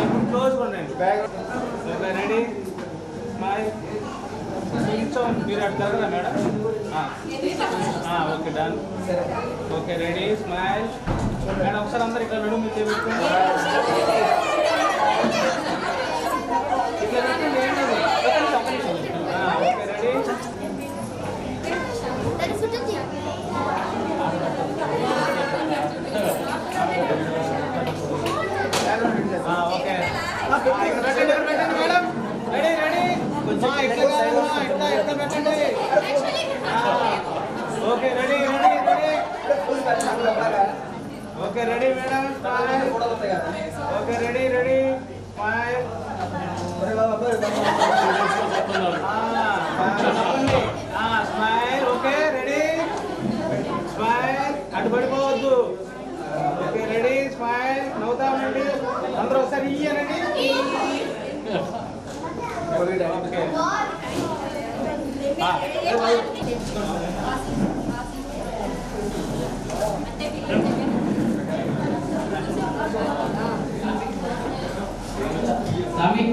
ఇప్పుడు క్లోజ్ ఉండండి ఓకే రెడీ స్మైల్ కొంచెం మీరు అటు జరగరా madam okay done okay ready smile madam ఒకసారి అందరు ఇక్కడ నడుము ఇట్లా పెట్టుకోండి ఇట్లా పెట్టండి ఏంటది ఓకే రెడీ ఓకే పెట్టండి మేడం రెడీ రెడీ ఇట్లా పెట్టండి okay ready ready ready okay ready madam okay ready ready smile okay ready smile అటు పడిపోవద్దు ఓకే రెడీ స్మైల్ నవ్వుతా ఉండండి అందరూ ఒకసారి ఇయ్యానండి ఓకే Sami.